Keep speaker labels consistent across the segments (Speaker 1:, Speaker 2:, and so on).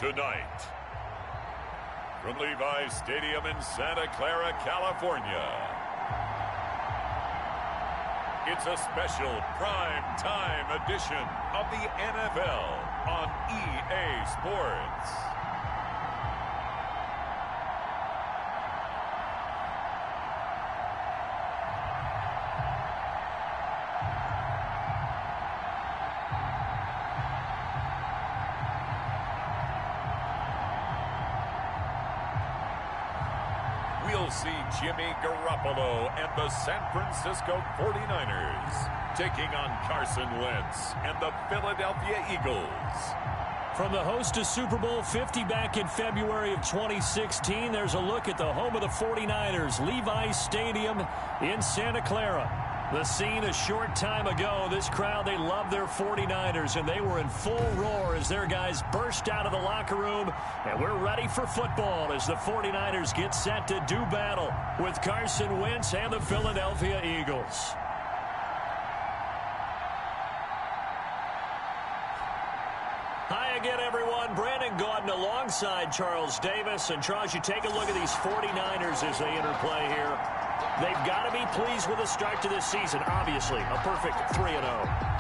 Speaker 1: Tonight, from Levi's Stadium in Santa Clara, California, it's a special prime time edition of the NFL on EA Sports. We'll see Jimmy Garoppolo and the San Francisco 49ers taking on Carson Wentz and the Philadelphia Eagles.
Speaker 2: From the host to Super Bowl 50 back in February of 2016, there's a look at the home of the 49ers, Levi's Stadium in Santa Clara. The scene a short time ago, this crowd, they love their 49ers, and they were in full roar as their guys burst out of the locker room, and we're ready for football as the 49ers get set to do battle with Carson Wentz and the Philadelphia Eagles. Hi again, everyone. Brandon Gaudin alongside Charles Davis. And Charles, you take a look at these 49ers as they interplay here. They've got to be pleased with the start to this season. Obviously, a perfect 3-0.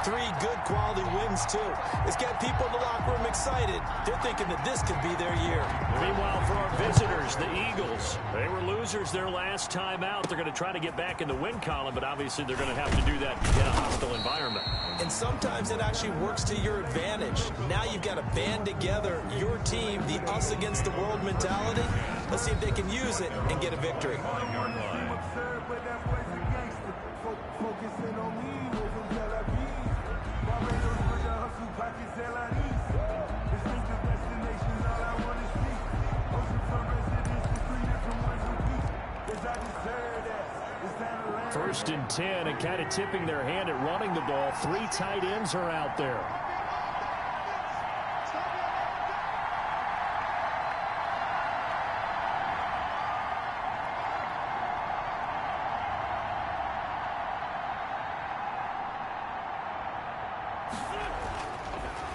Speaker 3: 3 good quality wins, too. It's got people in the locker room excited. They're thinking that this could be their year.
Speaker 2: Meanwhile, for our visitors, the Eagles, they were losers their last time out. They're going to try to get back in the win column, but obviously they're going to have to do that in a hostile environment.
Speaker 3: And sometimes it actually works to your advantage. Now you've got to band together your team, the us against the world mentality. Let's see if they can use it and get a victory.
Speaker 2: First and 10, and kind of tipping their hand at running the ball. 3 tight ends are out there.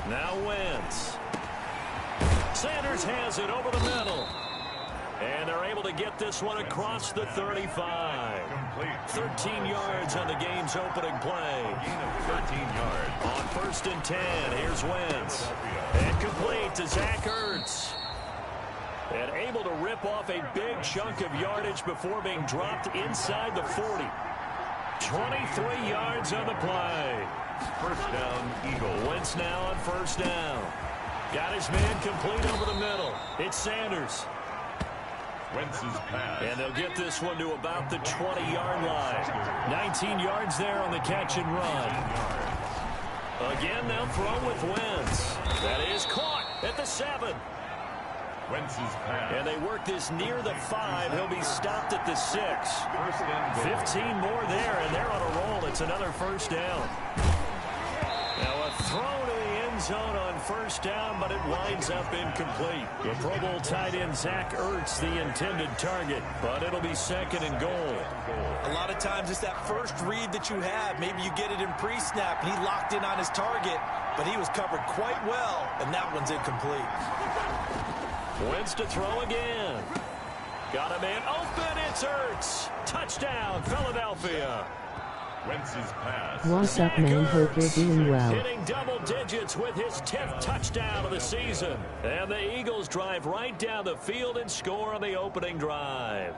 Speaker 2: Now Wentz. Sanders has it over the middle. And they're able to get this one across the 35. 13 yards on the game's opening play.
Speaker 1: Gain of 13 yards.
Speaker 2: On first and 10, here's Wentz. And complete to Zach Ertz. And able to rip off a big chunk of yardage before being dropped inside the 40. 23 yards on the play.
Speaker 1: First down, Eagle.
Speaker 2: Wentz now on first down. Got his man complete over the middle. It's Sanders.
Speaker 1: Wentz's pass.
Speaker 2: And they'll get this one to about the 20-yard line. 19 yards there on the catch and run. Again, they'll throw with Wentz. That is caught at the 7.
Speaker 1: Wentz's pass.
Speaker 2: And they work this near the 5. He'll be stopped at the 6. 15 more there, and they're on a roll. It's another first down. Now a throw to the end zone on first down, but it winds up incomplete. The Pro Bowl tight end Zach Ertz, the intended target, but it'll be second and goal.
Speaker 3: A lot of times it's that first read that you have. Maybe you get it in pre-snap, and he locked in on his target, but he was covered quite well, and that one's incomplete.
Speaker 2: Wentz to throw again. Got a man open. It's Ertz. Touchdown, Philadelphia.
Speaker 1: Wentz's pass.
Speaker 4: What's up, man? Hope you're doing well.
Speaker 2: Hitting double digits with his 10th touchdown of the season. And the Eagles drive right down the field and score on the opening drive.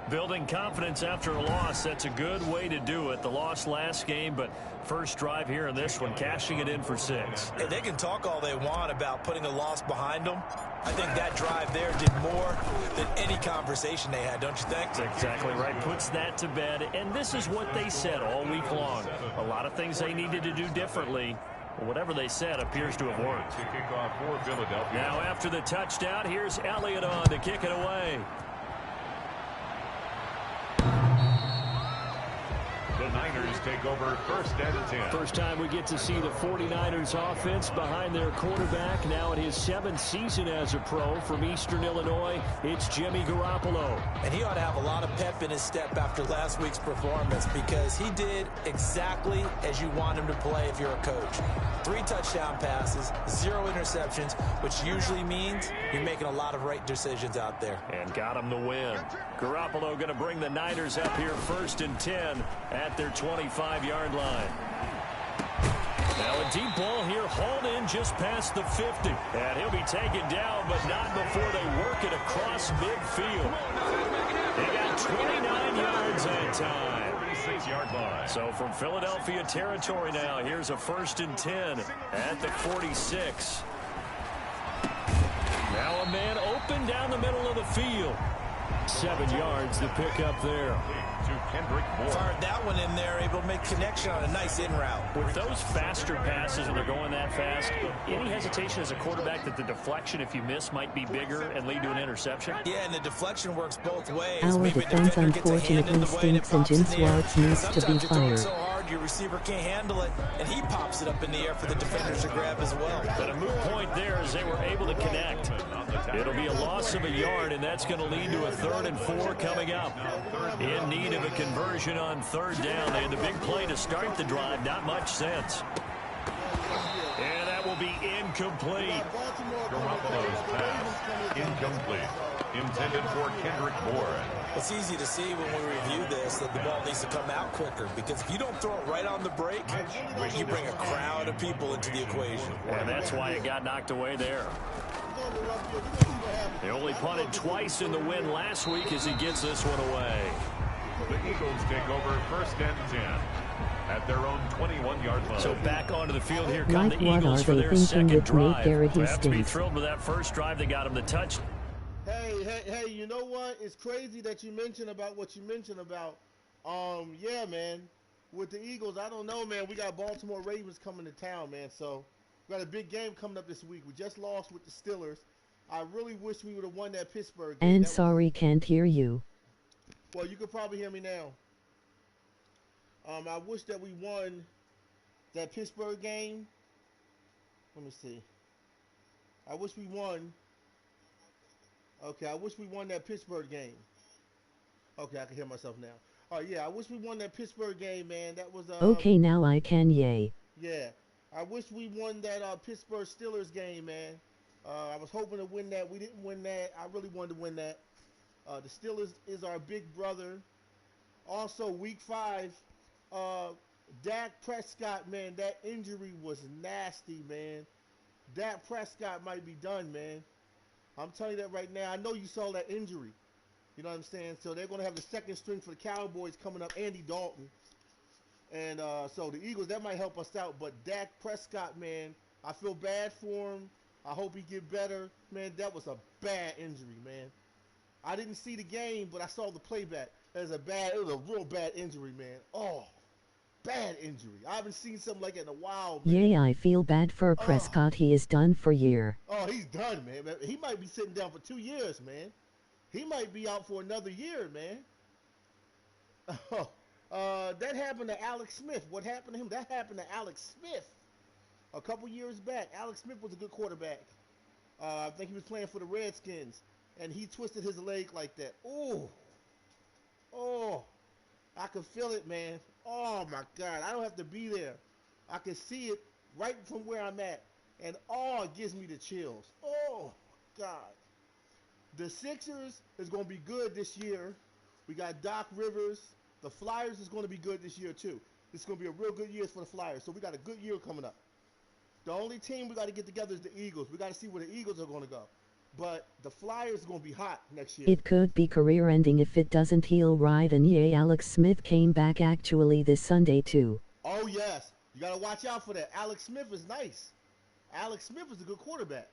Speaker 2: Building confidence after a loss, that's a good way to do it. The loss last game, but first drive here in this one, cashing it in for 6.
Speaker 3: Hey, they can talk all they want about putting a loss behind them. I think that drive there did more than any conversation they had, don't you think?
Speaker 2: That's exactly right. Puts that to bed. And this is what they said all week long. A lot of things they needed to do differently. Whatever they said appears to have worked.
Speaker 1: To kick off for Philadelphia.
Speaker 2: Now after the touchdown, here's Elliott on to kick it away.
Speaker 1: The Niners take over 1st and 10.
Speaker 2: First time we get to see the 49ers offense behind their quarterback. Now in his 7th season as a pro from Eastern Illinois, it's Jimmy Garoppolo.
Speaker 3: And he ought to have a lot of pep in his step after last week's performance because he did exactly as you want him to play if you're a coach. 3 touchdown passes, 0 interceptions, which usually means you're making a lot of right decisions out there.
Speaker 2: And got him the win. Garoppolo going to bring the Niners up here 1st and 10 at their 25-yard line. Now a deep ball here, hauled in just past the 50. And he'll be taken down, but not before they work it across midfield. They got 29 yards that time.
Speaker 1: 46-yard line.
Speaker 2: So from Philadelphia territory now, here's a 1st and 10 at the 46. Now a man open down the middle of the field. 7 yards to pick up there.
Speaker 3: Fired that one in there, able to make connection on a nice in route.
Speaker 2: With those faster passes and they're going that fast, any hesitation as a quarterback that the deflection, if you miss, might be bigger and lead to an interception?
Speaker 3: Yeah, and the deflection works both ways.
Speaker 4: Our
Speaker 3: Maybe
Speaker 4: defense unfortunately stinks and Jim Swartz needs to be fired.
Speaker 3: So hard, your receiver can't handle it, and he pops it up in the air for the defenders to grab as well.
Speaker 2: But a moot point there as they were able to connect. It'll be a loss of a yard, and that's going to lead to a 3rd and 4 coming up. In need of a conversion on 3rd down. They had the big play to start the drive. Not much sense. And that will be incomplete.
Speaker 1: Garoppolo's pass incomplete. Intended for Kendrick Bourne.
Speaker 3: It's easy to see when we review this that the ball needs to come out quicker because if you don't throw it right on the break, you bring a crowd of people into the equation.
Speaker 2: And that's why it got knocked away there. They only punted twice in the win last week as he gets this one away.
Speaker 1: The Eagles take over 1st and 10 at their own 21-yard line.
Speaker 2: So back onto the field here come
Speaker 4: Like
Speaker 2: the
Speaker 4: what
Speaker 2: Eagles
Speaker 4: are
Speaker 2: for
Speaker 4: they
Speaker 2: their
Speaker 4: thinking
Speaker 2: second
Speaker 4: would
Speaker 2: drive.
Speaker 4: make Garrett
Speaker 2: They have to be
Speaker 4: stinks?
Speaker 2: thrilled with that first drive. They got him the touch.
Speaker 5: Hey, you know what? It's crazy that you mentioned about what you mentioned about. Yeah, man. With the Eagles, I don't know, man. We got Baltimore Ravens coming to town, man. So we got a big game coming up this week. We just lost with the Steelers. I really wish we would have won that Pittsburgh game.
Speaker 4: And sorry, can't hear you.
Speaker 5: Well, you could probably hear me now. I wish that we won that Pittsburgh game. Let me see. I wish we won. Okay, I wish we won that Pittsburgh game. Okay, I can hear myself now. Oh, yeah, I wish we won that Pittsburgh game, man. That was
Speaker 4: Okay, now I can, yay.
Speaker 5: Yeah, I wish we won that Pittsburgh Steelers game, man. I was hoping to win that. We didn't win that. I really wanted to win that. The Steelers is our big brother. Also, week 5, Dak Prescott, man, that injury was nasty, man. Dak Prescott might be done, man. I'm telling you that right now. I know you saw that injury. You know what I'm saying? So they're going to have the second string for the Cowboys coming up, Andy Dalton. And so the Eagles, that might help us out. But Dak Prescott, man, I feel bad for him. I hope he get better. Man, that was a bad injury, man. I didn't see the game, but I saw the playback. It was a real bad injury, man. Oh, bad injury. I haven't seen something like that in a while, man.
Speaker 4: Yay, I feel bad for Prescott. He is done for year.
Speaker 5: Oh, he's done, man. He might be sitting down for 2 years, man. He might be out for another year, man. That happened to Alex Smith. What happened to him? That happened to Alex Smith a couple years back. Alex Smith was a good quarterback. I think he was playing for the Redskins, and he twisted his leg like that. Oh, I can feel it, man. Oh, my God. I don't have to be there. I can see it right from where I'm at, and it gives me the chills. Oh, God. The Sixers is going to be good this year. We got Doc Rivers. The Flyers is going to be good this year, too. It's going to be a real good year for the Flyers, so we got a good year coming up. The only team we got to get together is the Eagles. We got to see where the Eagles are going to go. But the Flyers are going to be hot next year.
Speaker 4: It could be career-ending if it doesn't heal right, and yay, Alex Smith came back actually this Sunday, too.
Speaker 5: Oh, yes. You got to watch out for that. Alex Smith is nice. Alex Smith is a good quarterback.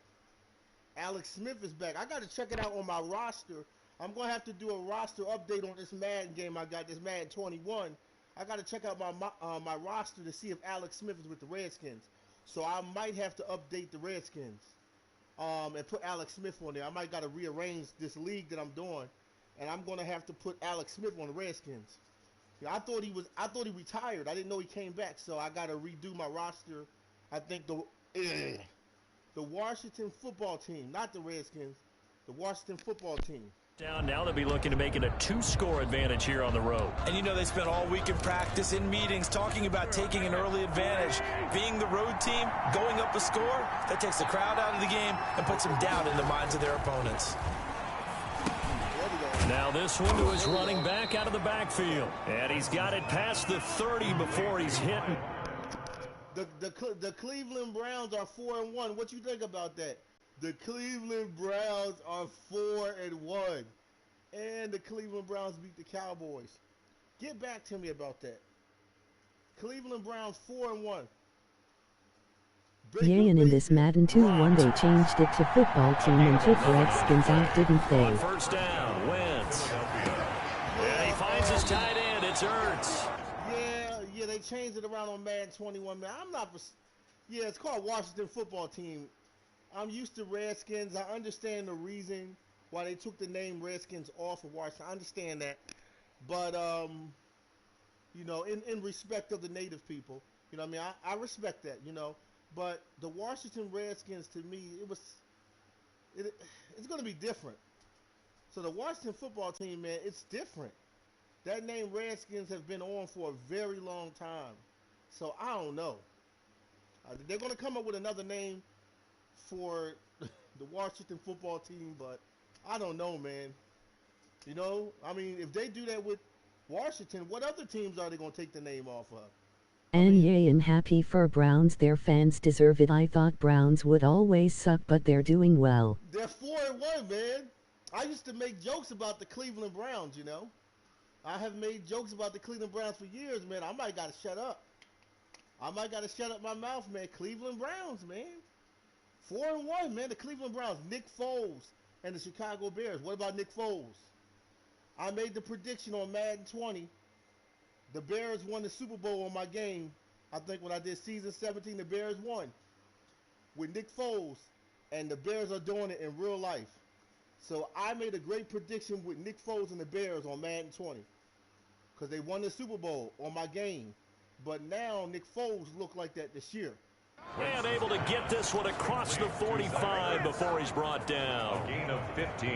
Speaker 5: Alex Smith is back. I got to check it out on my roster. I'm going to have to do a roster update on this Madden game I got, this Madden 21. I got to check out my roster to see if Alex Smith is with the Redskins. So I might have to update the Redskins and put Alex Smith on there. I might got to rearrange this league that I'm doing, and I'm going to have to put Alex Smith on the Redskins. Yeah, I thought he retired. I didn't know he came back, so I got to redo my roster. I think the Washington football team, not the Redskins, the Washington football team.
Speaker 2: Down now, they'll be looking to make it a 2-score advantage here on the road.
Speaker 3: And you know they spent all week in practice, in meetings, talking about taking an early advantage. Being the road team, going up a score, that takes the crowd out of the game and puts them down in the minds of their opponents.
Speaker 2: Now this one to his running back out of the backfield. And he's got it past the 30 before he's hitting.
Speaker 5: The Cleveland Browns are 4-1. What you think about that? The Cleveland Browns are 4-1. And the Cleveland Browns beat the Cowboys. Get back to me about that. Cleveland Browns 4-1.
Speaker 4: Yay, and in this Madden 2-1 they changed it to football team and took Redskins out, didn't they?
Speaker 2: First down, Wentz. And he finds his tight end. It's Ertz.
Speaker 5: Yeah, they changed it around on Madden 21, man. Yeah, it's called Washington Football Team. I'm used to Redskins. I understand the reason why they took the name Redskins off of Washington. I understand that. But, you know, in respect of the native people, you know what I mean? I respect that, you know. But the Washington Redskins, to me, it's going to be different. So the Washington Football Team, man, it's different. That name Redskins have been on for a very long time. So I don't know. They're going to come up with another name for the Washington Football Team, but I don't know, man. You know, I mean, if they do that with Washington, what other teams are they going to take the name off of?
Speaker 4: And yay, and happy for Browns. Their fans deserve it. I thought Browns would always suck, but they're doing well.
Speaker 5: They're 4-1, man. I used to make jokes about the Cleveland Browns, you know. I have made jokes about the Cleveland Browns for years, man. I might got to shut up. I might got to shut up my mouth, man. Cleveland Browns, man. 4-1, man. The Cleveland Browns. Nick Foles and the Chicago Bears. What about Nick Foles? I made the prediction on Madden 20. The Bears won the Super Bowl on my game. I think when I did season 17, the Bears won with Nick Foles, and the Bears are doing it in real life. So I made a great prediction with Nick Foles and the Bears on Madden 20 because they won the Super Bowl on my game. But now Nick Foles look like that this year.
Speaker 2: And able to get this one across the 45 before he's brought down.
Speaker 1: A gain of 15.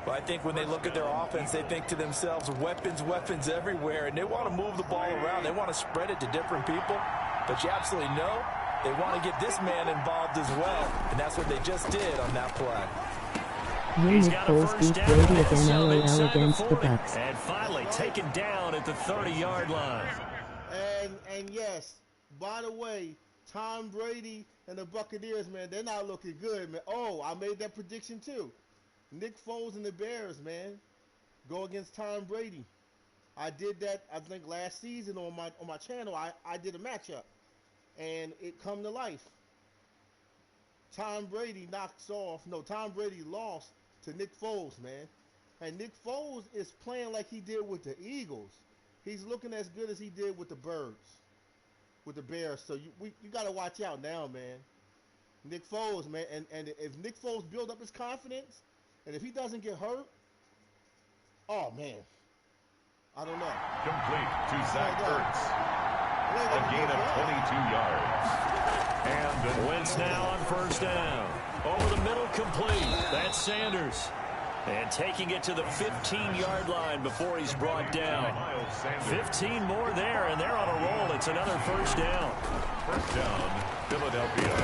Speaker 3: Well, I think when they look at their offense, they think to themselves, weapons everywhere, and they want to move the ball around. They want to spread it to different people. But you absolutely know they want to get this man involved as well, and that's what they just did on that play.
Speaker 4: Nick Foles beat Brady again, LOL against the Bucks.
Speaker 2: And finally taken down at the 30-yard line.
Speaker 5: And yes, by the way, Tom Brady and the Buccaneers, man, they're not looking good, man. Oh, I made that prediction too. Nick Foles and the Bears, man, go against Tom Brady. I did that, I think, last season on my channel. I did a matchup, and it come to life. Tom Brady lost to Nick Foles, man. And Nick Foles is playing like he did with the Eagles. He's looking as good as he did with the Bears. So you got to watch out now, man. Nick Foles, man. And if Nick Foles build up his confidence, and if he doesn't get hurt, oh, man. I don't know.
Speaker 1: Complete to Zach Ertz. A gain of 22 yards. And
Speaker 2: Wentz now on first down. Over the middle, complete. That's Sanders. And taking it to the 15-yard line before he's brought down. 15 more there, and they're on a roll. It's another first down.
Speaker 1: First down, Philadelphia.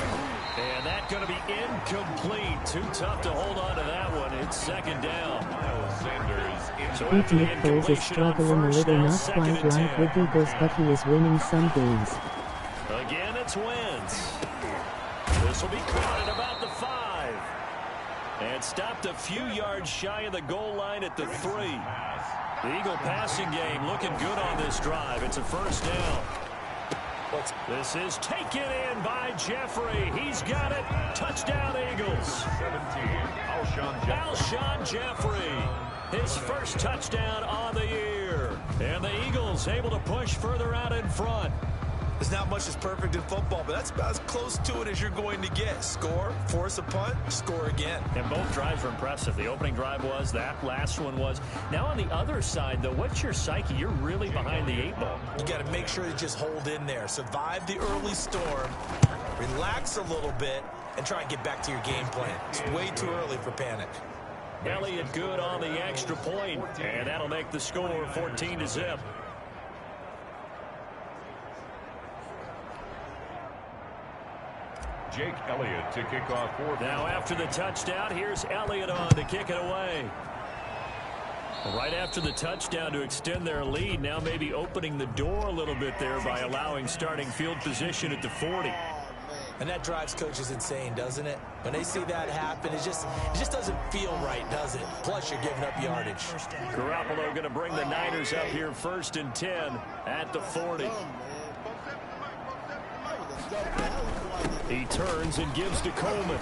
Speaker 2: And that's going to be incomplete. Too tough to hold on to that one. It's second down.
Speaker 4: Nick Foles is struggling a little, not quite like with Eagles, but he is winning some games.
Speaker 2: Again, it's Wentz. This will be caught at about the 5. And stopped a few yards shy of the goal line at the 3. The Eagle passing game looking good on this drive. It's a first down. This is taken in by Jeffrey. He's got it. Touchdown, Eagles.
Speaker 1: 17,
Speaker 2: Alshon Jeffrey. His first touchdown on the year. And the Eagles able to push further out in front.
Speaker 3: There's not much that's perfect in football, but that's about as close to it as you're going to get. Score, force a punt, score again.
Speaker 2: And both drives were impressive. The opening drive was, that last one was. Now on the other side, though, what's your psyche? You're really behind the 8 ball.
Speaker 3: You got to make sure to just hold in there. Survive the early storm, relax a little bit, and try and get back to your game plan. It's way too early for panic.
Speaker 2: Elliott good on the extra point, and that'll make the score 14-0.
Speaker 1: Jake Elliott to kick off fourth.
Speaker 2: Now after the touchdown, here's Elliott on to kick it away. Right after the touchdown to extend their lead, now maybe opening the door a little bit there by allowing starting field position at the 40.
Speaker 3: And that drives coaches insane, doesn't it? When they see that happen, it just doesn't feel right, does it? Plus, you're giving up yardage.
Speaker 2: Garoppolo going to bring the Niners up here 1st and 10 at the 40. He turns and gives to Coleman.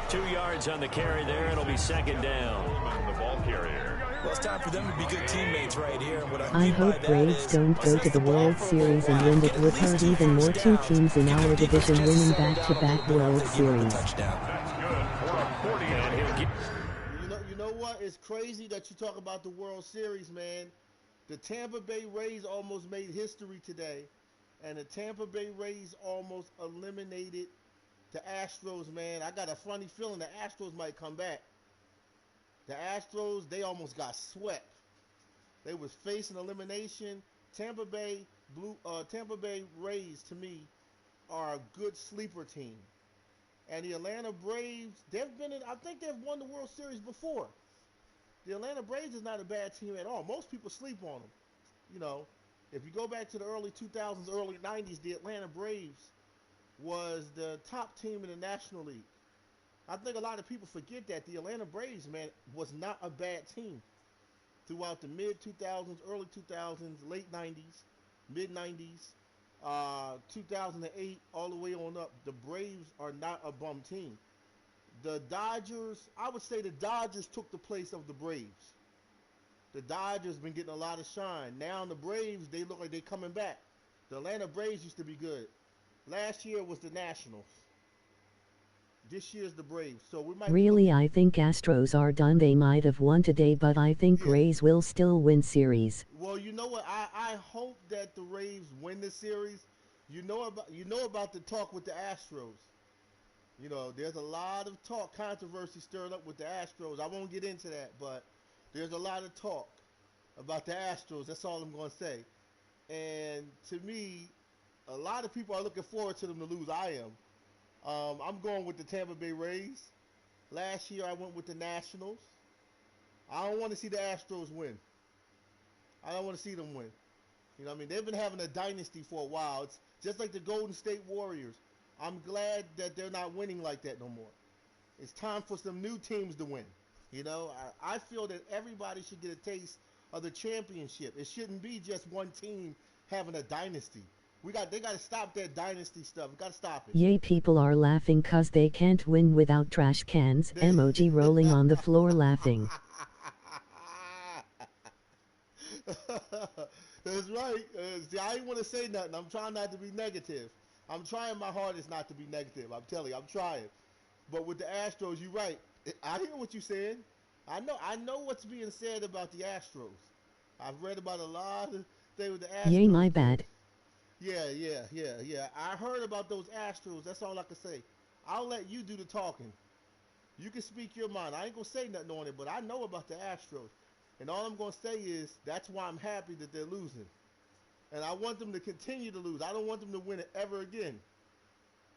Speaker 2: 2 yards on the carry there. It'll be 2nd down.
Speaker 1: The ball carrier.
Speaker 3: Well, it's time for them to be good teammates right here. And what
Speaker 4: I hope Braves don't go to the World Series and win. It would hurt even more. 2 teams in our division winning back-to-back World Series.
Speaker 5: You know what? It's crazy that you talk about the World Series, man. The Tampa Bay Rays almost made history today, and the Tampa Bay Rays almost eliminated the Astros, man. I got a funny feeling the Astros might come back. The Astros, they almost got swept. They was facing elimination. Tampa Bay Rays, to me, are a good sleeper team. And the Atlanta Braves, I think they've won the World Series before. The Atlanta Braves is not a bad team at all. Most people sleep on them. You know, if you go back to the early 2000s, early 90s, the Atlanta Braves was the top team in the National League. I think a lot of people forget that the Atlanta Braves, man, was not a bad team. Throughout the mid-2000s, early 2000s, late 90s, mid-90s, 2008, all the way on up, the Braves are not a bum team. The Dodgers, I would say the Dodgers took the place of the Braves. The Dodgers been getting a lot of shine. Now the Braves, they look like they're coming back. The Atlanta Braves used to be good. Last year was the Nationals. This year's the Braves. So we might
Speaker 4: Really, I think Astros are done. They might have won today, but I think Rays will still win series.
Speaker 5: Well, you know what? I hope that the Rays win the series. You know about the talk with the Astros. You know, there's a lot of talk, controversy stirred up with the Astros. I won't get into that, but there's a lot of talk about the Astros. That's all I'm going to say. And to me, a lot of people are looking forward to them to lose. I am. I'm going with the Tampa Bay Rays. Last year I went with the Nationals. I don't want to see the Astros win. I don't want to see them win. You know what I mean? They've been having a dynasty for a while. It's just like the Golden State Warriors. I'm glad that they're not winning like that no more. It's time for some new teams to win. You know, I feel that everybody should get a taste of the championship. It shouldn't be just one team having a dynasty. They got to stop that dynasty stuff. We got to stop it.
Speaker 4: Yay, people are laughing cause they can't win without trash cans. Emoji rolling on the floor laughing.
Speaker 5: That's right. See, I ain't want to say nothing. I'm trying not to be negative. I'm trying my hardest not to be negative. I'm telling you, I'm trying. But with the Astros, you're right. I hear what you're saying. I know what's being said about the Astros. I've read about a lot of things with the Astros.
Speaker 4: Yay, my bad.
Speaker 5: Yeah. I heard about those Astros. That's all I can say. I'll let you do the talking. You can speak your mind. I ain't going to say nothing on it, but I know about the Astros. And all I'm going to say is that's why I'm happy that they're losing. And I want them to continue to lose. I don't want them to win it ever again.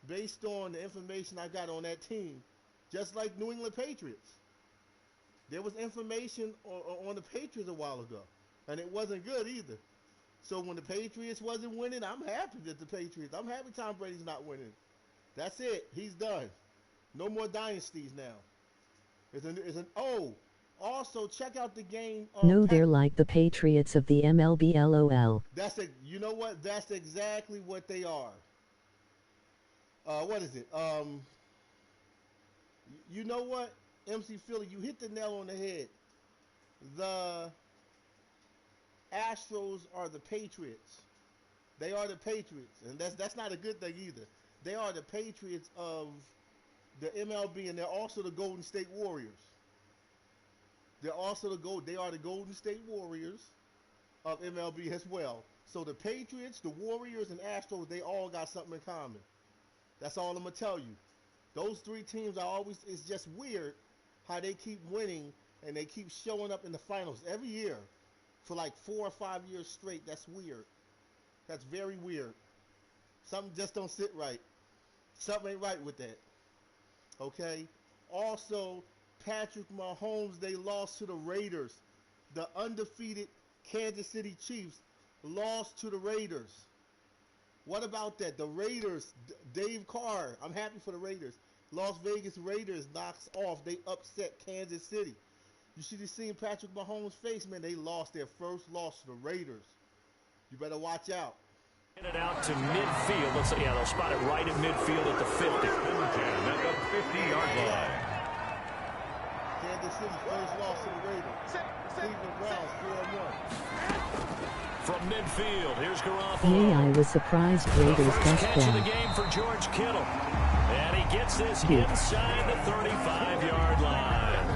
Speaker 5: Based on the information I got on that team. Just like New England Patriots. There was information on the Patriots a while ago. And it wasn't good either. So when the Patriots wasn't winning, I'm happy that the Patriots. I'm happy Tom Brady's not winning. That's it. He's done. No more dynasties now. Also, check out the game.
Speaker 4: No, they're like the Patriots of the MLB, LOL.
Speaker 5: You know what? That's exactly what they are. What is it? You know what, MC Philly? You hit the nail on the head. Astros are the Patriots. They are the Patriots, and that's not a good thing either. They are the Patriots of the MLB, and they're also the Golden State Warriors. They are the Golden State Warriors of MLB as well. So the Patriots, the Warriors, and Astros, they all got something in common. That's all I'm gonna tell you. Those three teams it's just weird how they keep winning and they keep showing up in the finals every year for like 4 or 5 years straight. That's weird. That's very weird. Something just don't sit right. Something ain't right with that. Okay? Also, Patrick Mahomes, they lost to the Raiders. The undefeated Kansas City Chiefs lost to the Raiders. What about that? The Raiders, Dave Carr, I'm happy for the Raiders. Las Vegas Raiders knocks off. They upset Kansas City. You should have seen Patrick Mahomes' face, man. They lost their first loss to the Raiders. You better watch out.
Speaker 2: Get it out to midfield. They'll spot it right at midfield at the 50.
Speaker 1: At the 50-yard line.
Speaker 5: Kansas City's first loss to the Raiders. Cleveland Browns 4-1.
Speaker 2: From midfield, here's Garoppolo.
Speaker 4: Yeah, I was surprised Raiders best
Speaker 2: Catch of the
Speaker 4: play.
Speaker 2: game for George Kittle. And he gets this inside the 35-yard line.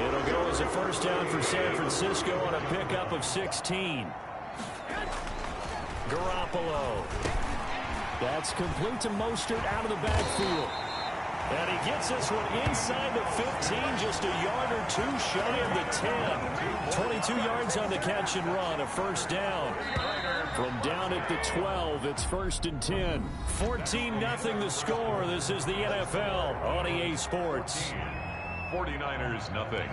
Speaker 2: It'll go as a first down for San Francisco on a pickup of 16. Garoppolo. That's complete to Mostert out of the backfield. And he gets this one inside the 15, just a yard or two shy of the 10. 22 yards on the catch and run, a first down. From down at the 12, it's 1st and 10. 14-0 the score. This is the NFL on EA Sports.
Speaker 1: 49ers nothing.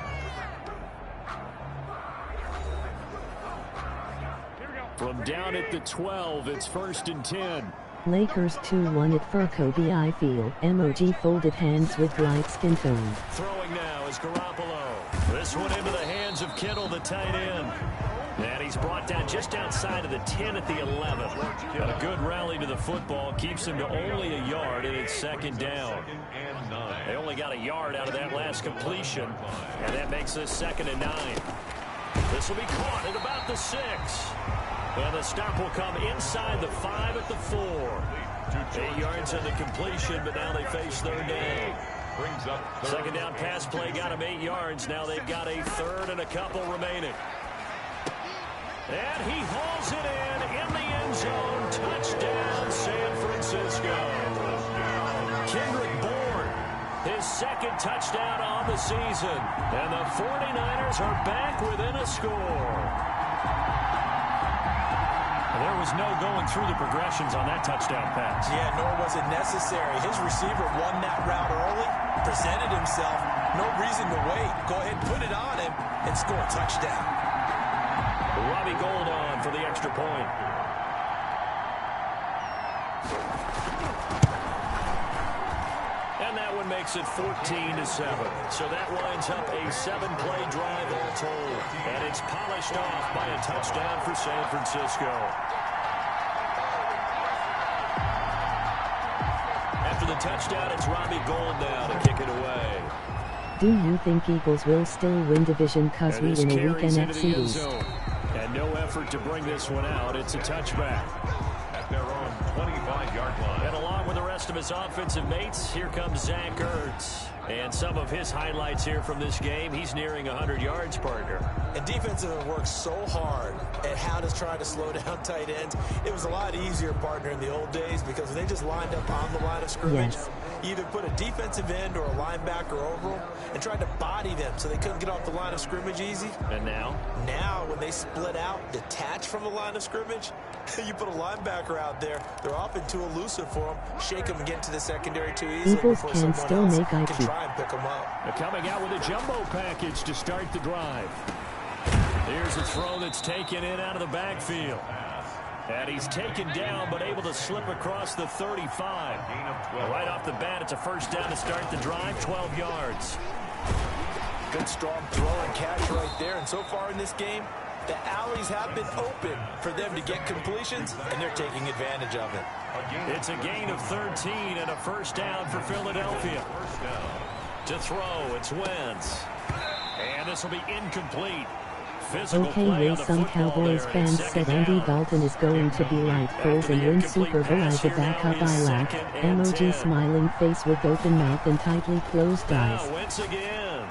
Speaker 2: From down at the 12, it's 1st and 10.
Speaker 4: Lakers 2-1 at Furco BI Field. MOG folded hands with light skin tone.
Speaker 2: Throwing now is Garoppolo. This one into the hands of Kittle, the tight end. And he's brought down just outside of the 10 at the 11. And a good rally to the football keeps him to only a yard, and it's 2nd down. They only got a yard out of that last completion, and that makes this 2nd and 9. This will be caught at about the 6. And the stop will come inside the 5 at the 4. 8 yards on the completion, but now they face 3rd down.
Speaker 1: Brings up
Speaker 2: 2nd down pass play got him 8 yards. Now they've got a 3rd and a couple remaining. And he hauls it in the end zone. Touchdown, San Francisco. Kendrick Bourne, his 2nd touchdown on the season. And the 49ers are back within a score. There was no going through the progressions on that touchdown pass.
Speaker 3: Yeah, nor was it necessary. His receiver won that route early, presented himself. No reason to wait. Go ahead, put it on him, and score a touchdown.
Speaker 2: Robbie Gould on for the extra point. And that one makes it 14-7. So that winds up a 7-play drive all told. And it's polished off by a touchdown for San Francisco. After the touchdown, it's Robbie Gould now to kick it away.
Speaker 4: Do you think Eagles will still win division cause we in a week NFC East?
Speaker 2: And no effort to bring this one out. It's a touchback.
Speaker 1: at their own 25-yard line.
Speaker 2: And along with the rest of his offensive mates, here comes Zach Ertz. And some of his highlights here from this game, he's nearing 100 yards, partner.
Speaker 3: And defensive have worked so hard at how to try to slow down tight ends. It was a lot easier, partner, in the old days because they just lined up on the line of scrimmage.
Speaker 4: Yes.
Speaker 3: Either put a defensive end or a linebacker over them and tried to body them so they couldn't get off the line of scrimmage easy.
Speaker 2: And now?
Speaker 3: Now, when they split out, detach from the line of scrimmage, you put a linebacker out there, they're often too elusive for them. Shake them and get into the secondary too easily
Speaker 4: Eagles
Speaker 3: before
Speaker 4: can
Speaker 3: someone
Speaker 4: still
Speaker 3: else
Speaker 4: make
Speaker 3: can
Speaker 4: IQ.
Speaker 3: try and pick them up.
Speaker 2: They're coming out with a jumbo package to start the drive. Here's a throw that's taken in out of the backfield. And he's taken down, but able to slip across the 35. Right off the bat, it's a first down to start the drive, 12 yards.
Speaker 3: Good strong throw and catch right there. And so far in this game, the alleys have been open for them to get completions, and they're taking advantage of it.
Speaker 2: It's a gain of 13 and a first down for Philadelphia. To throw, it's Wentz. And this will be incomplete. Physical
Speaker 4: Okay,
Speaker 2: play
Speaker 4: will
Speaker 2: on the
Speaker 4: some
Speaker 2: football
Speaker 4: Cowboys
Speaker 2: there, and
Speaker 4: fans
Speaker 2: second
Speaker 4: said Andy
Speaker 2: down.
Speaker 4: Dalton is going to be like Foles
Speaker 2: After
Speaker 4: and
Speaker 2: the
Speaker 4: win
Speaker 2: incomplete
Speaker 4: Super Bowl
Speaker 2: pass
Speaker 4: as a
Speaker 2: here, now
Speaker 4: backup?
Speaker 2: it
Speaker 4: I
Speaker 2: is
Speaker 4: laugh.
Speaker 2: 2nd and
Speaker 4: Emoji
Speaker 2: 10.
Speaker 4: smiling face with open mouth and tightly closed eyes.
Speaker 2: Now Wentz again.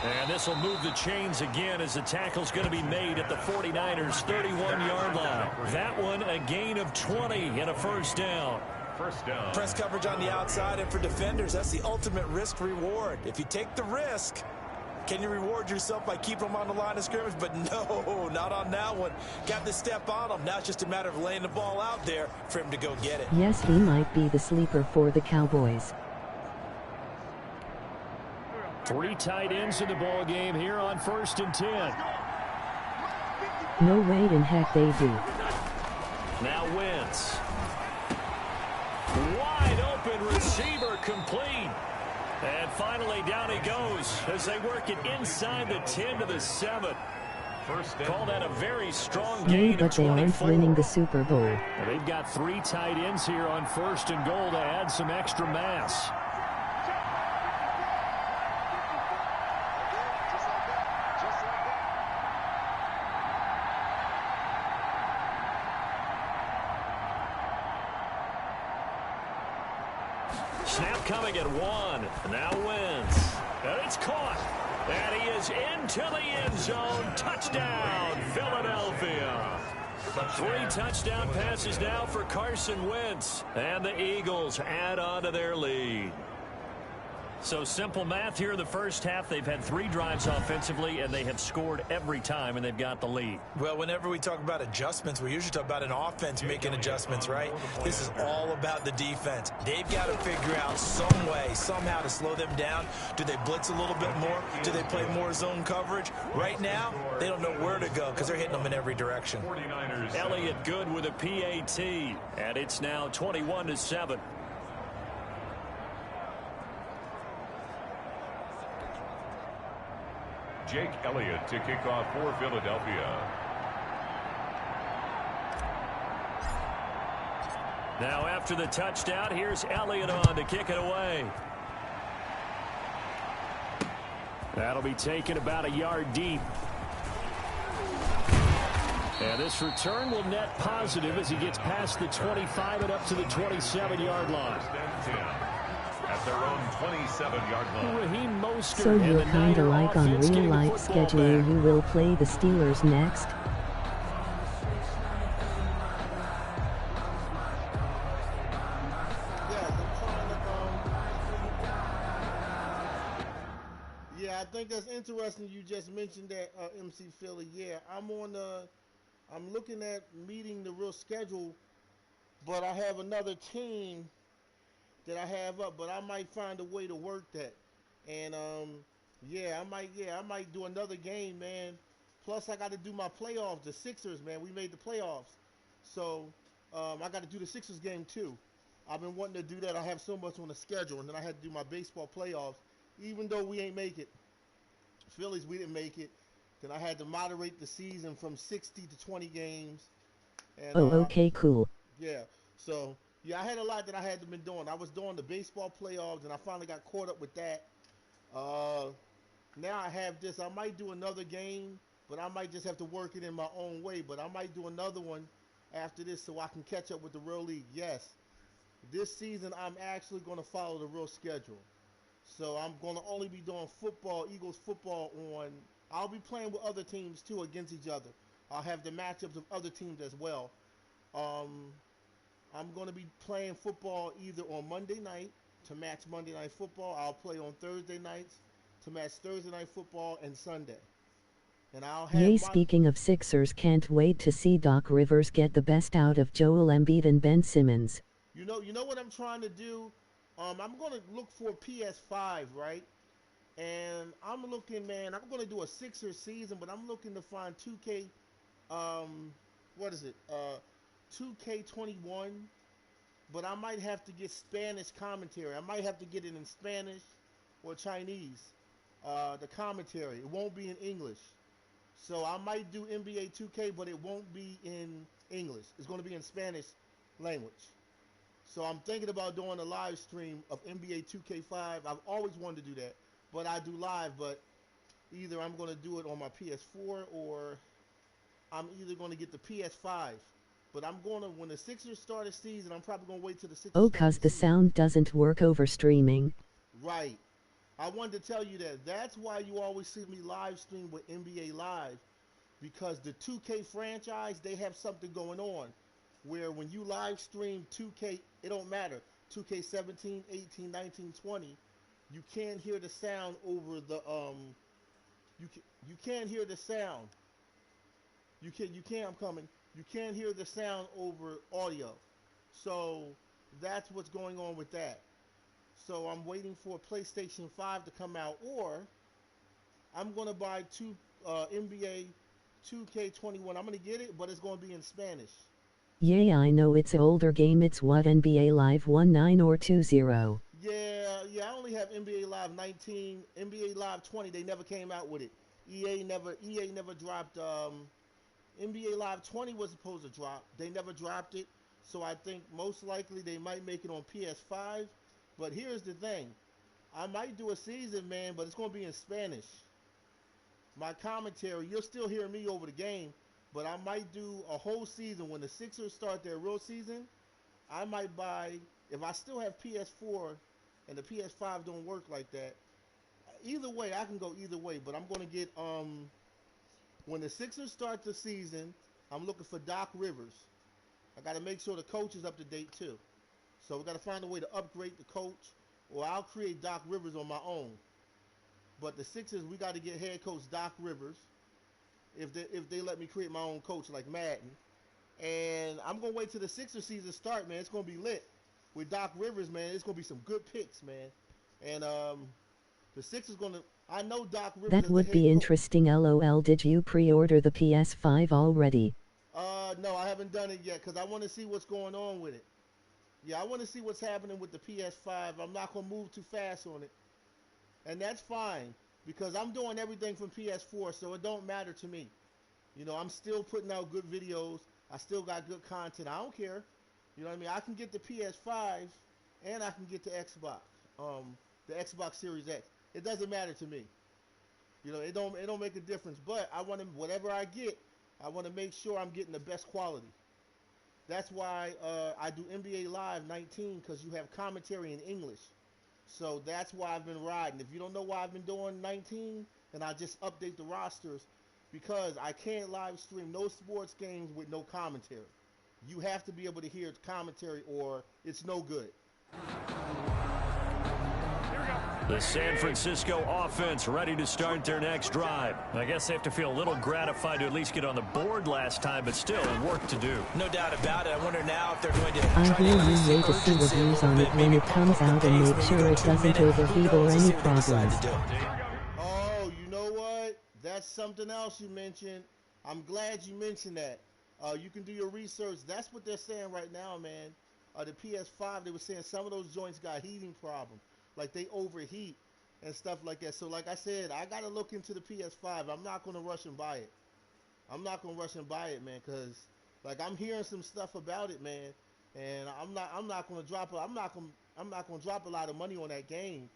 Speaker 2: And this will move the chains again as the tackle's going to be made at the 49ers 31-yard line. That one a gain of 20 and a first down.
Speaker 1: First down.
Speaker 3: Press coverage on the outside, and for defenders, that's the ultimate risk-reward. If you take the risk, can you reward yourself by keeping them on the line of scrimmage? But no, not on that one. Got to step on them. Now it's just a matter of laying the ball out there for him to go get it.
Speaker 4: Yes, he might be the sleeper for the Cowboys.
Speaker 2: 3 tight ends in the ball game here on 1st and 10.
Speaker 4: No way in heck they do.
Speaker 2: Now Wentz. Wide open receiver complete. And finally down he goes as they work it inside the 10 to the 7. Call that a very strong
Speaker 4: Hey,
Speaker 2: gain
Speaker 4: but
Speaker 2: of
Speaker 4: they aren't
Speaker 2: 24.
Speaker 4: winning the Super Bowl.
Speaker 2: And they've got 3 tight ends here on 1st and goal to add some extra mass. Snap coming at 1. Now Wentz. And it's caught. And he is into the end zone. Touchdown, Philadelphia. 3 touchdown passes now for Carson Wentz. And the Eagles add on to their lead. So simple math here in the first half. They've had 3 drives offensively, and they have scored every time, and they've got the lead.
Speaker 3: Well, whenever we talk about adjustments, we usually talk about an offense making adjustments, right? This is all about the defense. They've got to figure out some way, somehow to slow them down. Do they blitz a little bit more? Do they play more zone coverage? Right now, they don't know where to go because they're hitting them in every direction.
Speaker 2: Elliott good with a PAT, and it's now 21-7.
Speaker 1: Jake Elliott to kick off for Philadelphia.
Speaker 2: Now after the touchdown, here's Elliott on to kick it away. That'll be taken about a yard deep. And this return will net positive as he gets past the 25 and up to the 27-yard line.
Speaker 1: At their own 27-yard line.
Speaker 2: Raheem Mostert.
Speaker 4: So you're kinda like on real life
Speaker 2: schedule.
Speaker 4: schedule you will play the Steelers next?
Speaker 5: Yeah, I think that's interesting. You just mentioned that MC Philly. Yeah, I'm looking at meeting the real schedule, but I have another team that I have up, but I might find a way to work that. And I might do another game, man. Plus I got to do my playoffs, the Sixers, man. We made the playoffs. So I got to do the Sixers game too. I've been wanting to do that. I have so much on the schedule, and then I had to do my baseball playoffs. Even though we ain't make it, Phillies, we didn't make it. Then I had to moderate the season from 60 to 20 games. And,
Speaker 4: Okay, cool.
Speaker 5: Yeah, so, yeah, I had a lot that I had to been doing. I was doing the baseball playoffs, and I finally got caught up with that. Now I have this. I might do another game, but I might just have to work it in my own way. But I might do another one after this so I can catch up with the real league. Yes, this season I'm actually going to follow the real schedule. So I'm going to only be doing football, Eagles football on. I'll be playing with other teams too against each other. I'll have the matchups of other teams as well. I'm going to be playing football either on Monday night to match Monday Night Football. I'll play on Thursday nights to match Thursday Night Football and Sunday. And I'll have
Speaker 4: Yay, speaking of Sixers, can't wait to see Doc Rivers get the best out of Joel Embiid and Ben Simmons.
Speaker 5: You know what I'm trying to do? I'm going to look for PS5, right? And I'm looking, man, I'm going to do a Sixers season, but I'm looking to find 2K, 2K21, but I might have to get Spanish commentary. I might have to get it in Spanish or Chinese, the commentary. It won't be in English. So I might do NBA 2K, but it won't be in English. It's going to be in Spanish language. So I'm thinking about doing a live stream of NBA 2K5. I've always wanted to do that, but I do live. But Either I'm going to do it on my PS4 or I'm either going to get the PS5. But I'm going to, when the Sixers start a season, I'm probably going to wait till the Sixers
Speaker 4: Oh,
Speaker 5: start
Speaker 4: 'cause
Speaker 5: the
Speaker 4: the
Speaker 5: season.
Speaker 4: sound doesn't work over streaming.
Speaker 5: Right. I wanted to tell you that. That's why you always see me live stream with NBA Live, because the 2K franchise, they have something going on where when you live stream 2K, it don't matter. 2K17, 18, 19, 20, you can't hear the sound over the you can't hear the sound. You can't I'm coming. You can't hear the sound over audio. So that's what's going on with that. So I'm waiting for PlayStation 5 to come out, or I'm going to buy NBA 2K21. I'm going to get it, but it's going to be in Spanish.
Speaker 4: Yeah, I know it's an older game. It's what, NBA Live 19 or 20?
Speaker 5: Yeah, I only have NBA Live 19, NBA Live 20. They never came out with it. EA never dropped. NBA Live 20 was supposed to drop. They never dropped it. So I think most likely they might make it on PS5. But here's the thing. I might do a season, man, but it's going to be in Spanish. My commentary, you'll still hear me over the game, but I might do a whole season. When the Sixers start their real season, I might buy, if I still have PS4 and the PS5 don't work like that, either way, I can go either way, but I'm going to get, when the Sixers start the season, I'm looking for Doc Rivers. I got to make sure the coach is up to date too. So we got to find a way to upgrade the coach, or I'll create Doc Rivers on my own. But the Sixers, we got to get head coach Doc Rivers if they let me create my own coach like Madden. And I'm going to wait till the Sixers season start, man. It's going to be lit. With Doc Rivers, man, it's going to be some good picks, man. And the Sixers going to, I know Doc Rivers
Speaker 4: That
Speaker 5: as the
Speaker 4: would
Speaker 5: head
Speaker 4: be
Speaker 5: coach.
Speaker 4: interesting. LOL. Did you pre-order the PS5 already?
Speaker 5: No, I haven't done it yet because I want to see what's going on with it. Yeah, I want to see what's happening with the PS5. I'm not going to move too fast on it. And that's fine because I'm doing everything from PS4, so it don't matter to me. You know, I'm still putting out good videos. I still got good content. I don't care. You know what I mean? I can get the PS5 and I can get the Xbox Series X. It doesn't matter to me. You know, it don't make a difference. But I want to, whatever I get, I want to make sure I'm getting the best quality. That's why I do NBA Live 19, because you have commentary in English. So that's why I've been riding. If you don't know why I've been doing 19, then I just update the rosters, because I can't live stream no sports games with no commentary. You have to be able to hear commentary or it's no good.
Speaker 2: The San Francisco offense ready to start their next drive. I guess they have to feel a little gratified to at least get on the board last time, but still work to do.
Speaker 3: No doubt about it. I wonder now if they're going to
Speaker 4: I
Speaker 3: try to
Speaker 4: hear
Speaker 3: increase
Speaker 4: you
Speaker 3: the
Speaker 4: wait to see
Speaker 3: urgency a
Speaker 4: reviews
Speaker 3: little
Speaker 4: on
Speaker 3: bit,
Speaker 4: it when
Speaker 3: maybe
Speaker 4: it
Speaker 3: pump
Speaker 4: comes
Speaker 3: up the
Speaker 4: out and
Speaker 3: pace,
Speaker 4: make
Speaker 3: maybe
Speaker 4: sure
Speaker 3: go
Speaker 4: it
Speaker 3: to a
Speaker 4: doesn't
Speaker 3: minute.
Speaker 4: overheat
Speaker 3: Who
Speaker 4: or
Speaker 3: knows?
Speaker 4: any
Speaker 3: Let's see what they decide
Speaker 4: problems.
Speaker 3: to do.
Speaker 5: Oh, you know what? That's something else you mentioned. I'm glad you mentioned that. You can do your research. That's what they're saying right now, man. The PS5, they were saying some of those joints got heating problems. Like they overheat and stuff like that. So like I said, I got to look into the PS5. I'm not going to rush and buy it. I'm not going to rush and buy it, man, because like I'm hearing some stuff about it, man. And I'm not going to drop a lot of money on that game,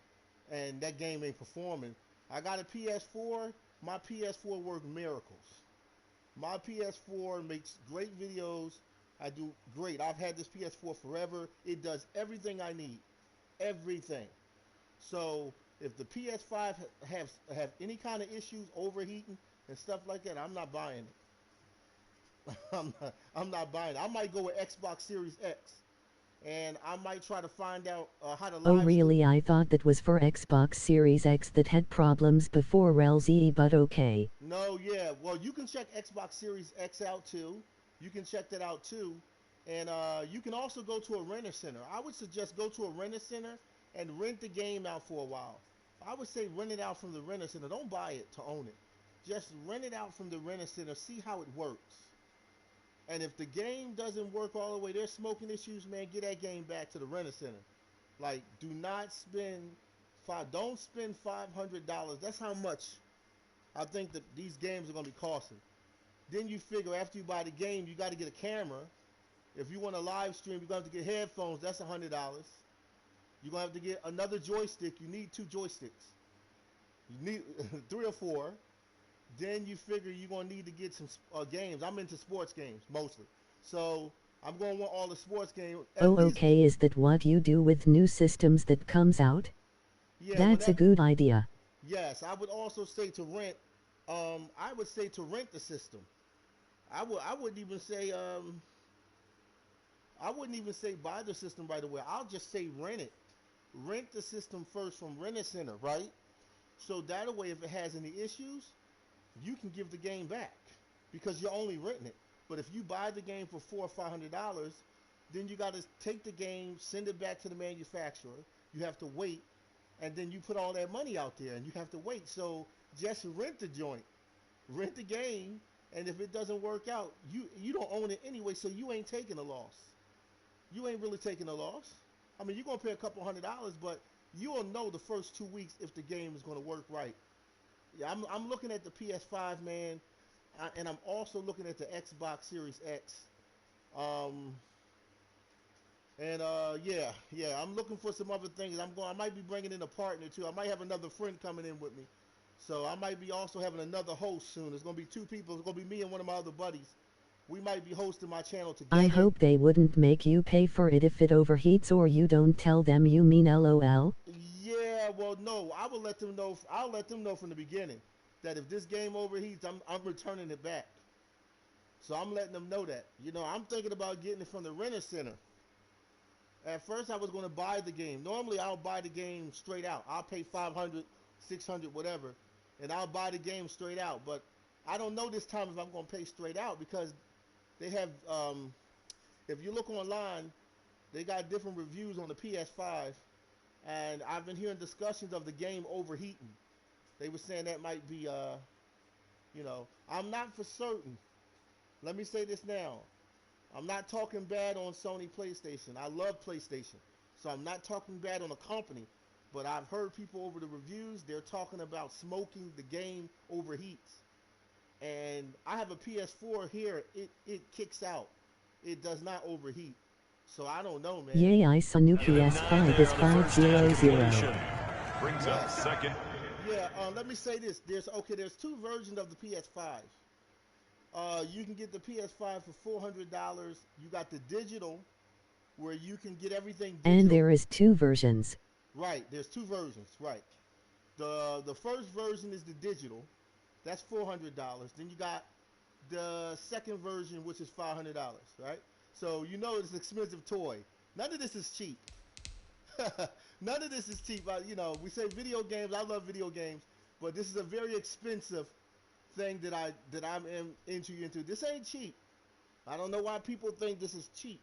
Speaker 5: and that game ain't performing. I got a PS4. My PS4 works miracles. My PS4 makes great videos. I do great. I've had this PS4 forever. It does everything I need. Everything. So if the PS5 have any kind of issues, overheating and stuff like that, I'm not buying it. I'm not buying it. I might go with Xbox Series X. And I might try to find out how to live
Speaker 4: Oh
Speaker 5: stream.
Speaker 4: really? I thought that was for Xbox Series X that had problems before LZ, but okay.
Speaker 5: No, yeah. Well, you can check Xbox Series X out too. You can check that out too. And you can also go to a renter center. I would suggest go to a renter center and rent the game out for a while. I would say rent it out from the renter center. Don't buy it to own it. Just rent it out from the renter center. See how it works. And if the game doesn't work all the way, there's smoking issues, man, get that game back to the renter center. Like, do not spend don't spend $500. That's how much I think that these games are going to be costing. Then you figure after you buy the game, you got to get a camera. If you want to live stream, you're going to have to get headphones. That's $100. You're going to have to get another joystick. You need 2 joysticks. You need 3 or 4. Then you figure you're going to need to get some games. I'm into sports games mostly. So I'm going to want all the sports games.
Speaker 4: Oh, okay. Is that what you do with new systems that comes out?
Speaker 5: Yeah,
Speaker 4: that's a good idea.
Speaker 5: Yes, I would also say to rent. I would say to rent the system. I wouldn't even say buy the system right away. I'll just say rent it. Rent the system first from Rent-A-Center, right? So that way, if it has any issues, you can give the game back because you're only renting it. But if you buy the game for $400 or $500, then you got to take the game, send it back to the manufacturer. You have to wait, and then you put all that money out there, and you have to wait. So just rent the joint, rent the game, and if it doesn't work out, you don't own it anyway, so you ain't taking a loss. You ain't really taking a loss. I mean, you're gonna pay a couple $100, but you'll know the first 2 weeks if the game is gonna work right. Yeah, I'm looking at the PS5, man, and I'm also looking at the Xbox Series X. Yeah, I'm looking for some other things. I might be bringing in a partner too. I might have another friend coming in with me, so I might be also having another host soon. There's gonna be 2 people. It's gonna be me and one of my other buddies. We might be hosting my channel together.
Speaker 4: I hope they wouldn't make you pay for it if it overheats or you don't tell them. You mean LOL?
Speaker 5: Yeah, well, no, I will let them know. I'll let them know from the beginning that if this game overheats, I'm returning it back. So I'm letting them know that. You know, I'm thinking about getting it from the Rent-A-Center. At first, I was going to buy the game. Normally, I'll buy the game straight out. I'll pay $500, $600, whatever, and I'll buy the game straight out. But I don't know this time if I'm going to pay straight out because they have, if you look online, they got different reviews on the PS5, and I've been hearing discussions of the game overheating. They were saying that might be, you know, I'm not for certain. Let me say this now. I'm not talking bad on Sony PlayStation. I love PlayStation. So I'm not talking bad on a company, but I've heard people over the reviews, they're talking about smoking the game overheats. And I have a PS4 here. It kicks out. It does not overheat. So I don't know, man.
Speaker 4: Yay, I saw new PS5 is 500.
Speaker 1: Brings up second.
Speaker 5: Yeah, let me say this. There's 2 versions of the PS5. You can get the PS5 for $400. You got the digital, where you can get everything digital.
Speaker 4: And there is 2 versions.
Speaker 5: Right, there's 2 versions, right. The first version is the digital. That's $400. Then you got the second version, which is $500, right? So you know it's an expensive toy. None of this is cheap. None of this is cheap. You know, we say video games. I love video games, but this is a very expensive thing that I'm into. This ain't cheap. I don't know why people think this is cheap.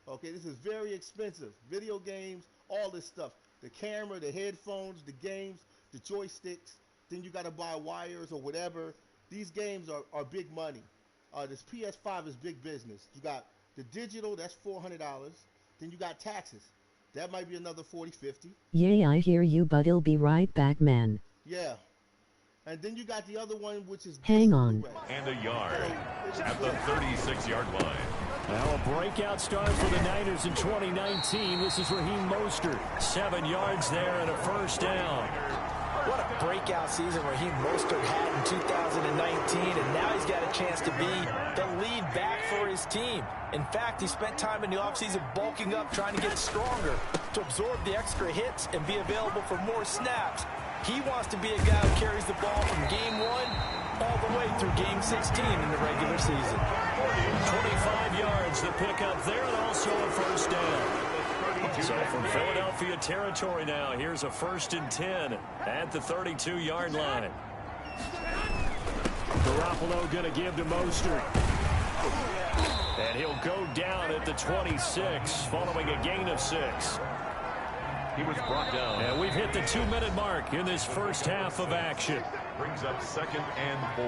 Speaker 5: Okay, this is very expensive. Video games, all this stuff. The camera, the headphones, the games, the joysticks. Then you got to buy wires or whatever. These games are big money. This PS5 is big business. You got the digital, that's $400. Then you got taxes. That might be another $40, $50.
Speaker 4: Yay, I hear you, but I'll be right back, man.
Speaker 5: Yeah. And then you got the other one, which is...
Speaker 4: Hang on.
Speaker 1: And a yard at the 36-yard line.
Speaker 2: Now a breakout start for the Niners in 2019. This is Raheem Mostert. 7 yards there and a first down.
Speaker 3: What a breakout season Raheem Mostert had in 2019, and now he's got a chance to be the lead back for his team. In fact, he spent time in the offseason bulking up, trying to get stronger to absorb the extra hits and be available for more snaps. He wants to be a guy who carries the ball from game 1 all the way through game 16 in the regular season.
Speaker 2: 25 yards the pickup there, and also a first down. So from Philadelphia territory now, here's a 1st and 10 at the 32-yard line. Garoppolo going to give to Mostert. And he'll go down at the 26 following a gain of 6.
Speaker 1: He was brought down.
Speaker 2: And we've hit the 2-minute mark in this first half of action.
Speaker 1: Brings up 2nd and 4.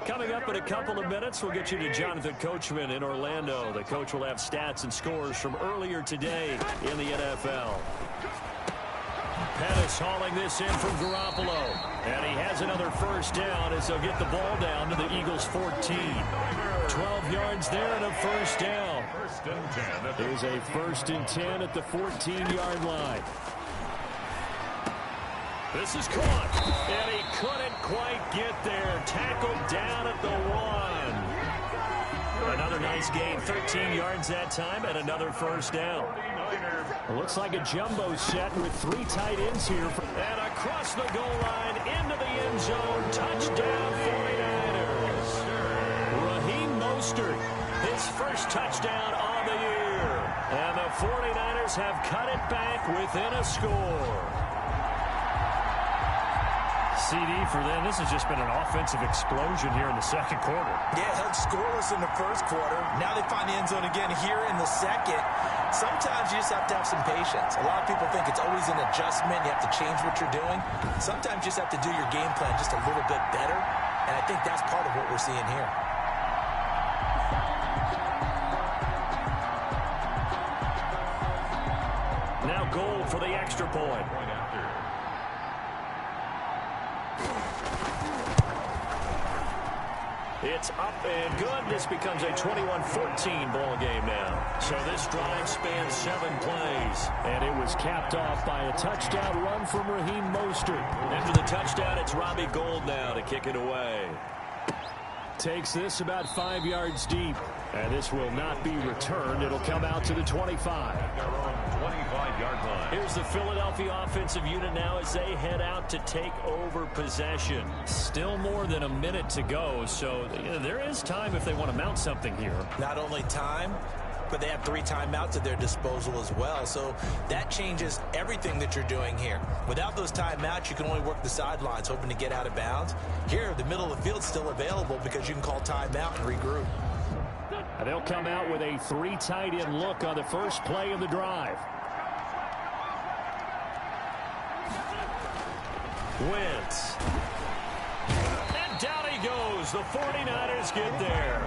Speaker 2: Coming up in a couple of minutes, we'll get you to Jonathan Coachman in Orlando. The coach will have stats and scores from earlier today in the NFL. Pettis hauling this in from Garoppolo. And he has another first down as they'll get the ball down to the Eagles' 14. 12 yards there and a first down.
Speaker 1: 1st and 10.
Speaker 2: Here's a 1st and 10 at the 14-yard line. This is caught, and he couldn't quite get there. Tackled down at the 1. Another nice gain, 13 yards that time, and another first down. It looks like a jumbo set with 3 tight ends here. And across the goal line, into the end zone, touchdown 49ers. Raheem Mostert, his first touchdown on the year. And the 49ers have cut it back within a score. CD for them. This has just been an offensive explosion here in the second quarter.
Speaker 3: Yeah, held scoreless in the first quarter. Now they find the end zone again here in the second. Sometimes you just have to have some patience. A lot of people think it's always an adjustment. You have to change what you're doing. Sometimes you just have to do your game plan just a little bit better. And I think that's part of what we're seeing here.
Speaker 2: Now goal for the extra point. It's up and good. This becomes a 21-14 ball game now. So this drive spans 7 plays. And it was capped off by a touchdown run from Raheem Mostert. After the touchdown, it's Robbie Gould now to kick it away. Takes this about 5 yards deep. And this will not be returned. It'll come out to the 25.
Speaker 1: 25-yard line.
Speaker 2: Here's the Philadelphia offensive unit now as they head out to take over possession. Still more than a minute to go, so there is time if they want to mount something here.
Speaker 3: Not only time, but they have 3 timeouts at their disposal as well. So that changes everything that you're doing here. Without those timeouts, you can only work the sidelines, hoping to get out of bounds. Here, the middle of the field's still available because you can call timeout and regroup.
Speaker 2: And they'll come out with a 3 tight end look on the first play of the drive. Wentz. And down he goes. The 49ers get there.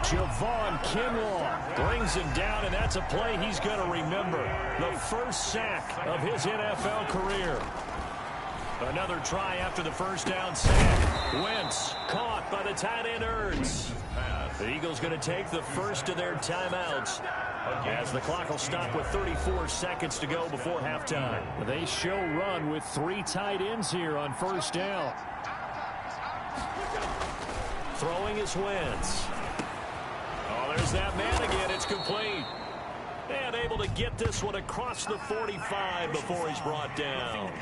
Speaker 2: Javon Kinlaw brings him down, and that's a play he's going to remember. The first sack of his NFL career. Another try after the first down sack. Wentz caught by the tight end Ertz. The Eagles going to take the first of their timeouts as the clock will stop with 34 seconds to go before halftime. They show run with 3 tight ends here on first down. Throwing is Wentz. Oh, there's that man again. It's complete. And able to get this one across the 45 before he's brought down.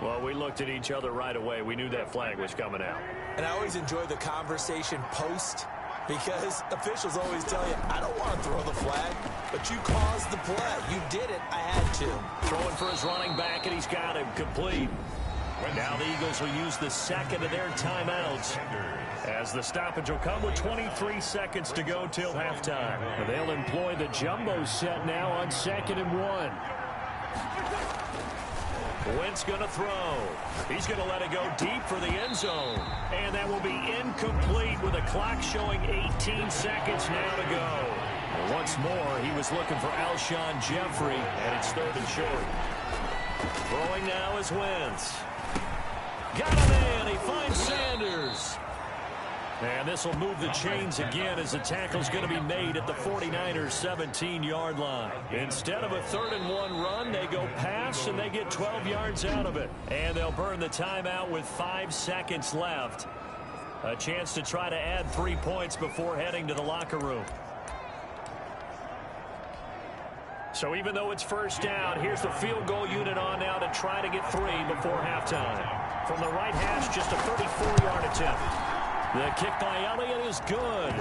Speaker 2: Well, we looked at each other right away. We knew that flag was coming out.
Speaker 3: And I always enjoy the conversation post because officials always tell you, I don't want to throw the flag, but you caused the play. You did it. I had to.
Speaker 2: Throwing for his running back, and he's got him complete. Now the Eagles will use the second of their timeouts as the stoppage will come with 23 seconds to go till halftime. They'll employ the jumbo set now on 2nd and 1. Wentz going to throw. He's going to let it go deep for the end zone. And that will be incomplete with a clock showing 18 seconds now to go. And once more, he was looking for Alshon Jeffrey, and it's 3rd and short. Throwing now is Wentz. Got him in. He finds Sanders. And this will move the chains again as the tackle's going to be made at the 49ers' 17-yard line. Instead of a 3rd and 1 run, they go pass, and they get 12 yards out of it. And they'll burn the timeout with 5 seconds left. A chance to try to add 3 points before heading to the locker room. So even though it's first down, here's the field goal unit on now to try to get 3 before halftime. From the right hash, just a 34-yard attempt. The kick by Elliott is good.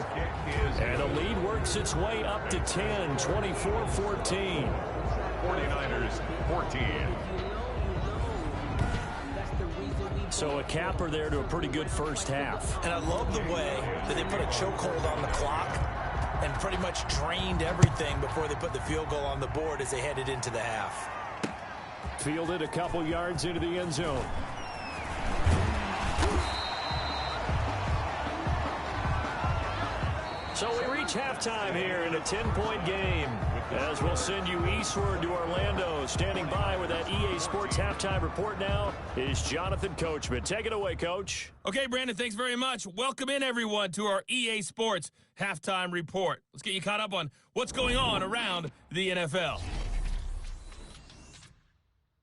Speaker 2: And the lead works its way up to 10, 24-14.
Speaker 1: 49ers 14.
Speaker 2: So a capper there to a pretty good first half.
Speaker 3: And I love the way that they put a chokehold on the clock and pretty much drained everything before they put the field goal on the board as they headed into the half.
Speaker 2: Fielded a couple yards into the end zone. So we reach halftime here in a 10-point game as we'll send you eastward to Orlando. Standing by with that EA Sports halftime report now is Jonathan Coachman. Take it away, Coach.
Speaker 6: Okay, Brandon, thanks very much. Welcome in, everyone, to our EA Sports halftime report. Let's get you caught up on what's going on around the NFL.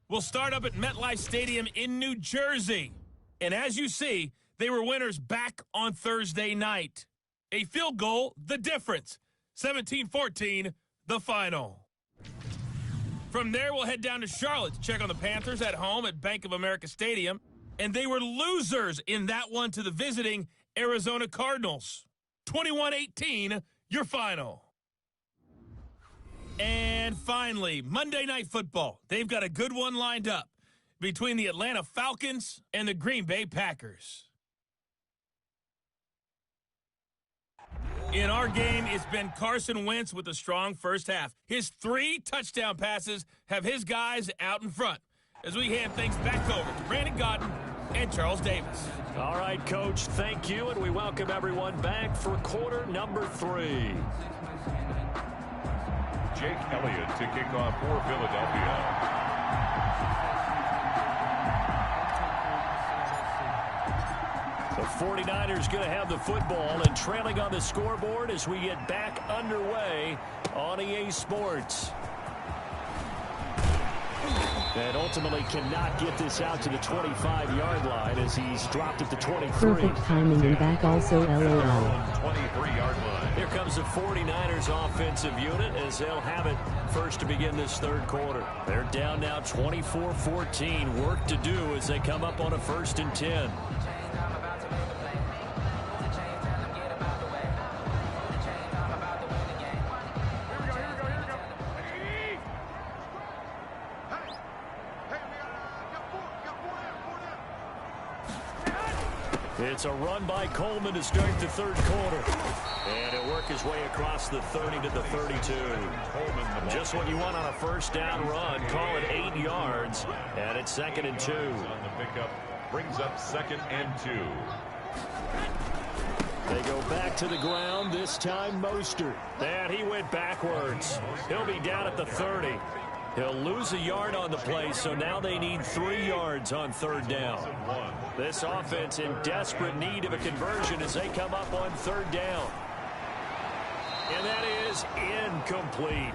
Speaker 6: will start up at MetLife Stadium in New Jersey. And as you see, they were winners back on Thursday night. A field goal, the difference. 17-14, the final. From there, we'll head down to Charlotte to check on the Panthers at home at Bank of America Stadium. And they were losers in that one to the visiting Arizona Cardinals. 21-18, your final. And finally, Monday Night Football. They've got a good one lined up between the Atlanta Falcons and the Green Bay Packers. In our game, it's been Carson Wentz with a strong first half. His 3 touchdown passes have his guys out in front. As we hand things back over to Brandon Godden and Charles Davis.
Speaker 2: All right, Coach, thank you, and we welcome everyone back for quarter number 3.
Speaker 1: Jake Elliott to kick off for Philadelphia.
Speaker 2: The 49ers going to have the football and trailing on the scoreboard as we get back underway on EA Sports. And ultimately cannot get this out to the 25-yard line as he's dropped at the 23.
Speaker 4: Perfect timing and back also LOL.
Speaker 1: 23-yard line.
Speaker 2: Here comes the 49ers offensive unit as they'll have it first to begin this third quarter. They're down now 24-14. Work to do as they come up on a 1st and 10. It's a run by Coleman to start the third quarter. And it'll work his way across the 30 to the 32. Just what you want on a first down run. Call it 8 yards. And it's 2nd and 2.
Speaker 1: On the pickup brings up 2nd and 2.
Speaker 2: They go back to the ground, this time Mostert. And he went backwards. He'll be down at the 30. He'll lose a yard on the play, so now they need 3 yards on 3rd down. This offense in desperate need of a conversion as they come up on 3rd down. And that is incomplete.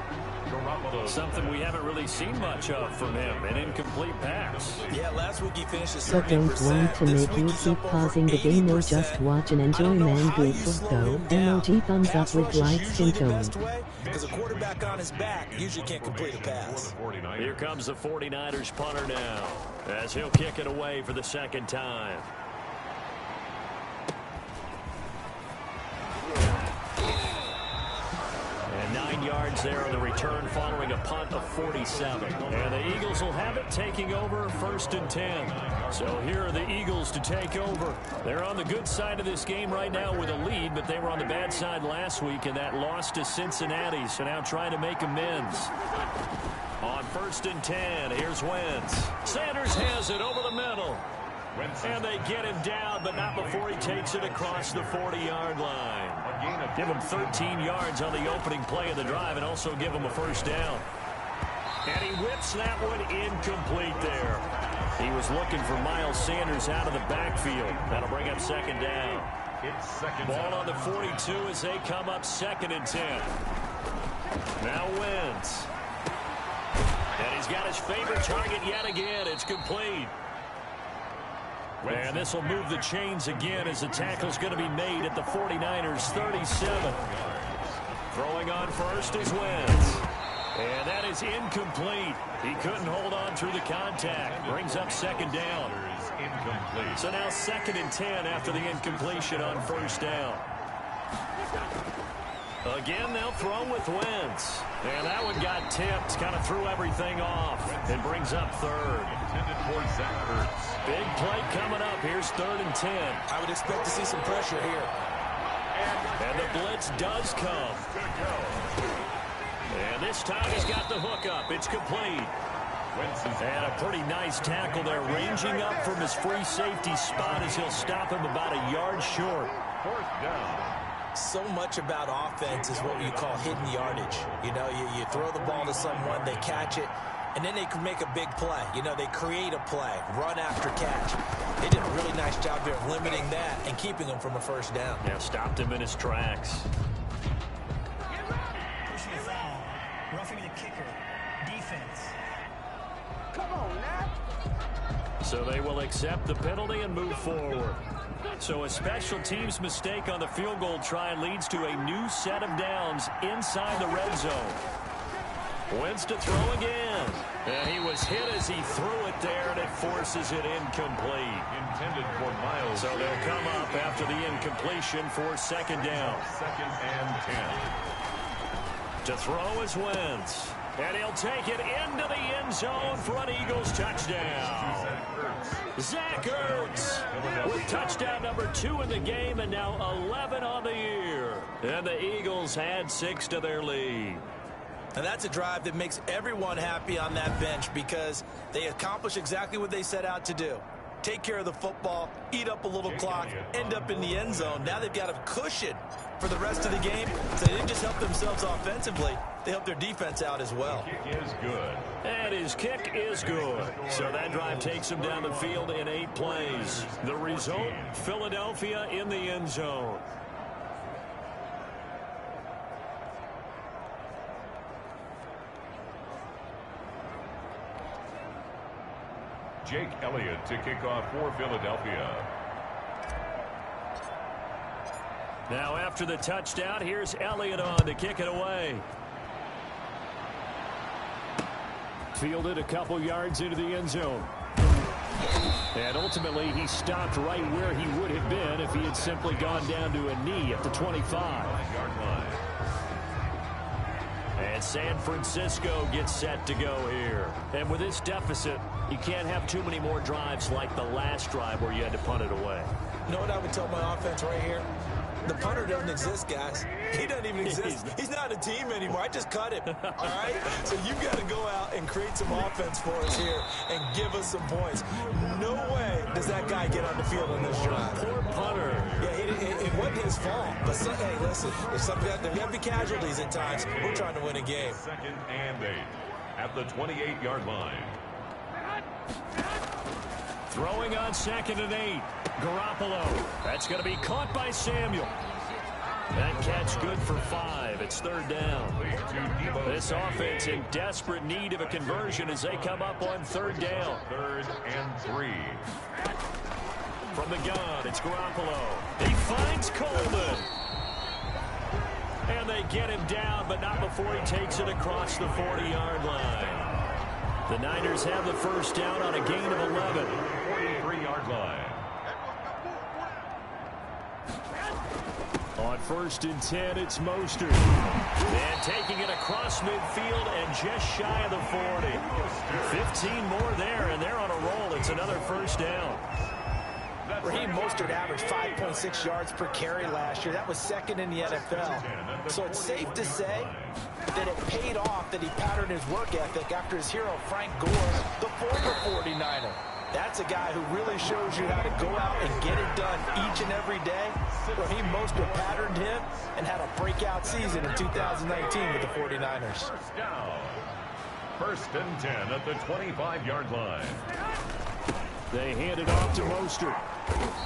Speaker 2: Something we haven't really seen much of from him, an incomplete pass.
Speaker 3: Yeah, last week he finished at 78%.
Speaker 4: But don't want to make you keep pausing the game. No, just watch and enjoy, man. Goof go. Emoji thumbs up with likes skin tone.
Speaker 3: Because a quarterback on his back usually can't complete a pass.
Speaker 2: Here comes the 49ers punter now as he'll kick it away for the 2nd time. And 9 yards there on the return following a punt of 47. And the Eagles will have it taking over 1st and 10. So here are the Eagles to take over. They're on the good side of this game right now with a lead, but they were on the bad side last week in that loss to Cincinnati. So now trying to make amends. On 1st and 10, here's Wentz. Sanders has it over the middle. And they get him down, but not before he takes it across the 40-yard line. Give him 13 yards on the opening play of the drive and also give him a 1st down. And he whips that one incomplete there. He was looking for Miles Sanders out of the backfield. That'll bring up 2nd down. Ball on the 42 as they come up 2nd and 10. Now Wentz. And he's got his favorite target yet again. It's complete. And this will move the chains again as the tackle's going to be made at the 49ers 37. Throwing on first is Wentz. And that is incomplete. He couldn't hold on through the contact. Brings up 2nd down. So now 2nd and 10 after the incompletion on 1st down. Again, they'll throw with Wentz. And that one got tipped, kind of threw everything off. It brings up 3rd. Big play coming up. Here's 3rd and 10.
Speaker 3: I would expect to see some pressure here.
Speaker 2: And the blitz does come. And this time he's got the hook up. It's complete. And a pretty nice tackle there, ranging up from his free safety spot as he'll stop him about a yard short.
Speaker 1: 4th down.
Speaker 3: So much about offense is what you call hidden yardage. You know, you throw the ball to someone, they catch it, and then they can make a big play. You know, they create a play, run after catch. They did a really nice job there of limiting that and keeping him from a 1st down.
Speaker 2: Yeah, stopped him in his tracks.
Speaker 7: Pushing a foul, roughing the kicker, defense.
Speaker 2: So they will accept the penalty and move forward. So a special teams mistake on the field goal try leads to a new set of downs inside the red zone. Wentz to throw again. And he was hit as he threw it there, and it forces it incomplete.
Speaker 1: Intended for Miles.
Speaker 2: So they'll come up after the incompletion for second down.
Speaker 1: 2nd and 10.
Speaker 2: To throw is Wentz. And he'll take it into the end zone for an Eagles touchdown. Zach Ertz with touchdown number 2 in the game and now 11 on the year. And the Eagles add 6 to their lead.
Speaker 3: And that's a drive that makes everyone happy on that bench because they accomplish exactly what they set out to do. Take care of the football, eat up a little clock, end up in the end zone. Now they've got a cushion for the rest of the game. So they didn't just help themselves offensively, they helped their defense out as well.
Speaker 1: Kick is good.
Speaker 2: And his kick is good. So that drive takes him down the field in 8 plays. The result, Philadelphia in the end zone.
Speaker 1: Jake Elliott to kick off for Philadelphia.
Speaker 2: Now after the touchdown, here's Elliott on to kick it away. Fielded a couple yards into the end zone. And ultimately, he stopped right where he would have been if he had simply gone down to a knee at the 25-yard line. And San Francisco gets set to go here. And with this deficit, you can't have too many more drives like the last drive where you had to punt it away.
Speaker 3: You know what I would tell my offense right here? The punter doesn't exist, guys. He doesn't even exist. He's not a team anymore. I just cut him. All right? So you've got to go out and create some offense for us here and give us some points. No way does that guy get on the field in this drive.
Speaker 2: Poor punter.
Speaker 3: Yeah, it wasn't his fault. But, hey, listen, there have to be casualties at times. We're trying to win a game.
Speaker 1: 2nd and 8 at the 28-yard line.
Speaker 2: Throwing on 2nd and 8. Garoppolo. That's going to be caught by Samuel. That catch good for 5. It's 3rd down. This offense in desperate need of a conversion as they come up on 3rd down.
Speaker 1: 3rd and 3.
Speaker 2: From the gun, it's Garoppolo. He finds Coleman. And they get him down, but not before he takes it across the 40-yard line. The Niners have the first down on a gain of 11.
Speaker 1: 43-yard line.
Speaker 2: On 1st and 10, it's Mostert. And taking it across midfield and just shy of the 40. 15 more there, and they're on a roll. It's another first down.
Speaker 3: Raheem Mostert averaged 5.6 yards per carry last year. That was 2nd in the NFL. So it's safe to say that it paid off that he patterned his work ethic after his hero Frank Gore, the former 49er. That's a guy who really shows you how to go out and get it done each and every day. Raheem Mostert patterned him and had a breakout season in 2019 with the 49ers.
Speaker 1: First down. 1st and 10 at the 25-yard line.
Speaker 2: They hand it off to Mostert.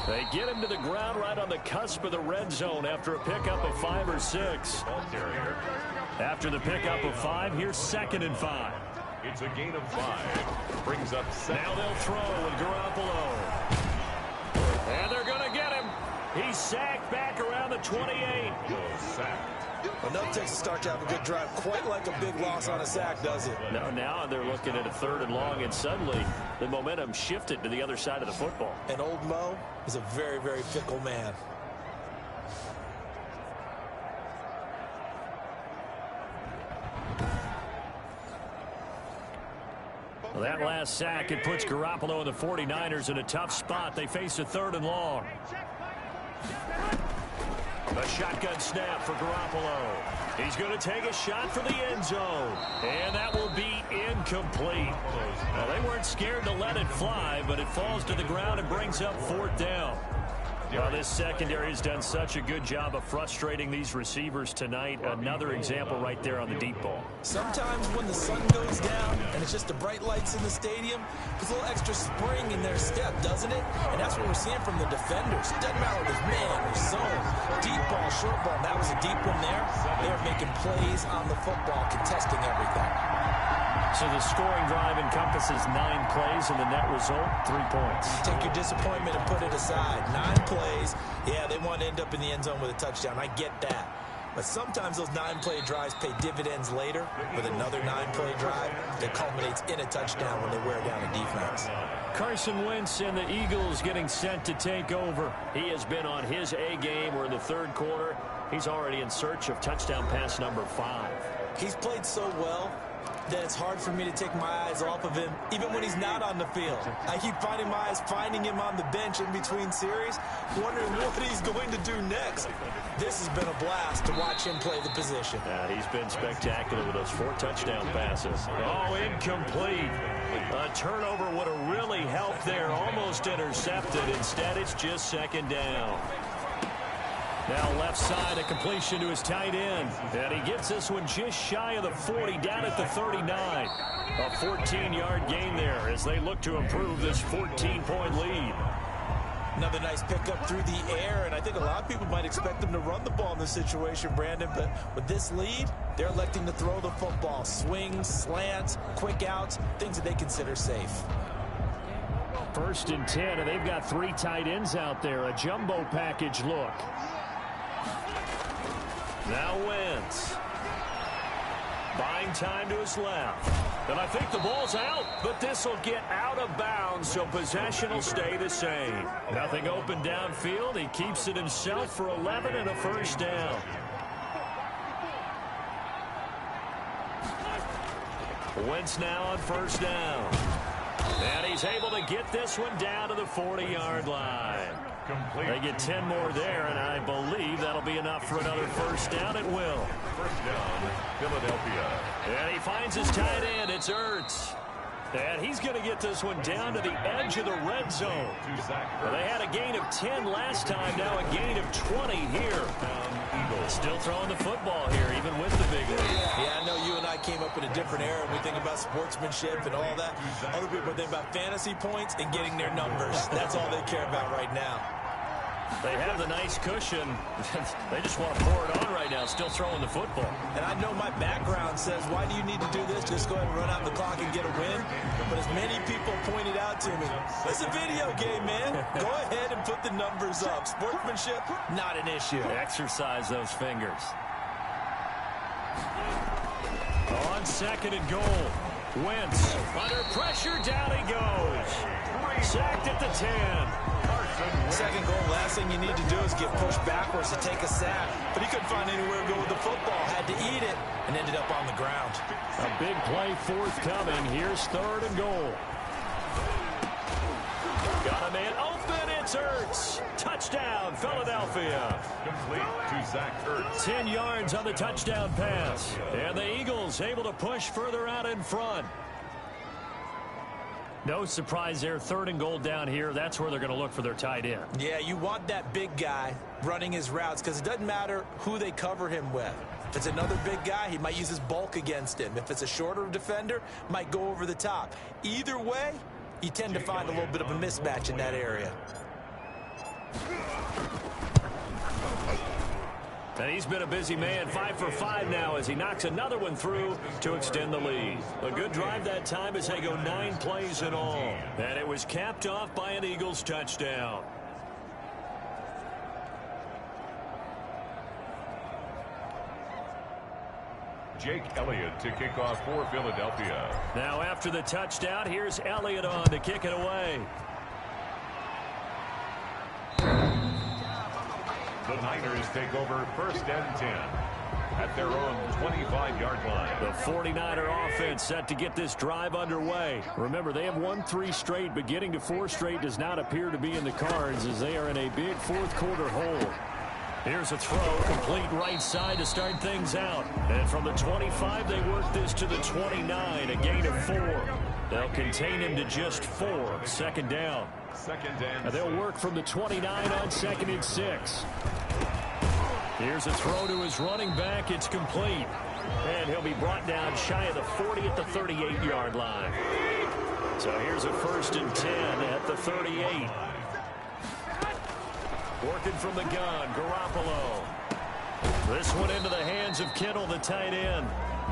Speaker 2: They get him to the ground right on the cusp of the red zone after a pickup of 5 or 6. After the pickup of 5, here's 2nd and 5.
Speaker 1: It's a gain of 5. Brings up 7.
Speaker 2: Now they'll throw with Garoppolo. And they're going to get him. He's sacked back around the 28.
Speaker 1: Sacked.
Speaker 3: Well, no takes to start to have a good drive. Quite like a big loss on a sack, does it?
Speaker 2: No, now they're looking at a 3rd and long, and suddenly the momentum shifted to the other side of the football.
Speaker 3: And old Mo is a very, very fickle man.
Speaker 2: Well, that last sack, it puts Garoppolo and the 49ers in a tough spot. They face a 3rd and long. A shotgun snap for Garoppolo. He's going to take a shot for the end zone. And that will be incomplete. Well, they weren't scared to let it fly, but it falls to the ground and brings up 4th down. Well, this secondary has done such a good job of frustrating these receivers tonight. Another example right there on the deep ball.
Speaker 3: Sometimes when the sun goes down and it's just the bright lights in the stadium, there's a little extra spring in their step, doesn't it? And that's what we're seeing from the defenders. Doesn't matter if it's man or zone, deep ball, short ball. That was a deep one there. They're making plays on the football, contesting everything.
Speaker 2: So the scoring drive encompasses 9 plays, and the net result, 3 points.
Speaker 3: Take your disappointment and put it aside. 9 plays. Yeah, they want to end up in the end zone with a touchdown. I get that. But sometimes those 9-play drives pay dividends later with another 9-play drive that culminates in a touchdown when they wear down a defense.
Speaker 2: Carson Wentz and the Eagles getting set to take over. He has been on his A game. We're in the third quarter. He's already in search of touchdown pass number 5.
Speaker 3: He's played so well that it's hard for me to take my eyes off of him, even when he's not on the field. I keep finding my eyes finding him on the bench in between series, wondering what he's going to do next. This has been a blast to watch him play the position.
Speaker 2: Yeah, he's been spectacular with those 4 touchdown passes. Oh, incomplete. A turnover would have really helped there, almost intercepted. Instead, it's just second down. Now left side, a completion to his tight end. And he gets this one just shy of the 40, down at the 39. A 14-yard gain there as they look to improve this 14-point lead.
Speaker 3: Another nice pickup through the air, and I think a lot of people might expect them to run the ball in this situation, Brandon, but with this lead, they're electing to throw the football. Swings, slants, quick outs, things that they consider safe.
Speaker 2: 1st and 10, and they've got 3 tight ends out there. A jumbo package look. Now Wentz. Buying time to his left. And I think the ball's out, but this will get out of bounds, so possession will stay the same. Nothing open downfield. He keeps it himself for 11 and a first down. Wentz now on first down. And he's able to get this one down to the 40-yard line. They get 10 more there, and I believe that'll be enough for another first down. It will.
Speaker 1: First down, Philadelphia.
Speaker 2: And he finds his tight end. It's Ertz. And he's going to get this one down to the edge of the red zone. Well, they had a gain of 10 last time, now a gain of 20 here. Still throwing the football here, even with the big lead.
Speaker 3: Yeah, I know you and I came up in a different era, and we think about sportsmanship and all that. Other people think about fantasy points and getting their numbers. That's all they care about right now.
Speaker 2: They have the nice cushion. They just want to pour it on right now, still throwing the football.
Speaker 3: And I know my background says, why do you need to do this? Just go ahead and run out the clock and get a win. But as many people pointed out to me, it's a video game, man. Go ahead and put the numbers up. Sportsmanship, not an issue.
Speaker 2: Exercise those fingers. On 2nd and goal. Wentz under pressure, down he goes. Sacked at the 10.
Speaker 3: 2nd goal, last thing you need to do is get pushed backwards to take a sack. But he couldn't find anywhere to go with the football. Had to eat it and ended up on the ground.
Speaker 2: A big play forthcoming. Here's 3rd and goal. Got a man open. It's Ertz. Touchdown, Philadelphia.
Speaker 1: Complete to Zach Ertz.
Speaker 2: 10 yards on the touchdown pass. And the Eagles able to push further out in front. No surprise there. 3rd and goal down here. That's where they're going to look for their tight end.
Speaker 3: Yeah, you want that big guy running his routes because it doesn't matter who they cover him with. If it's another big guy, he might use his bulk against him. If it's a shorter defender, might go over the top. Either way, you tend to find a little bit of a mismatch in that area.
Speaker 2: And he's been a busy man, 5 for 5 now as he knocks another one through to extend the lead. A good drive that time as they go 9 plays in all. And it was capped off by an Eagles touchdown.
Speaker 1: Jake Elliott to kick off for Philadelphia.
Speaker 2: Now after the touchdown, here's Elliott on to kick it away.
Speaker 1: The Niners take over 1st and 10 at their own 25-yard line.
Speaker 2: The 49er offense set to get this drive underway. Remember, they have won 3 straight, but getting to 4 straight does not appear to be in the cards as they are in a big 4th quarter hole. Here's a throw, complete right side to start things out. And from the 25, they work this to the 29, a gain of 4. They'll contain him to just 4, 2nd down. And they'll work from the 29 on 2nd and 6. Here's a throw to his running back. It's complete. And he'll be brought down shy of the 40 at the 38-yard line. So here's a 1st and 10 at the 38. Working from the gun, Garoppolo. This one into the hands of Kittle, the tight end.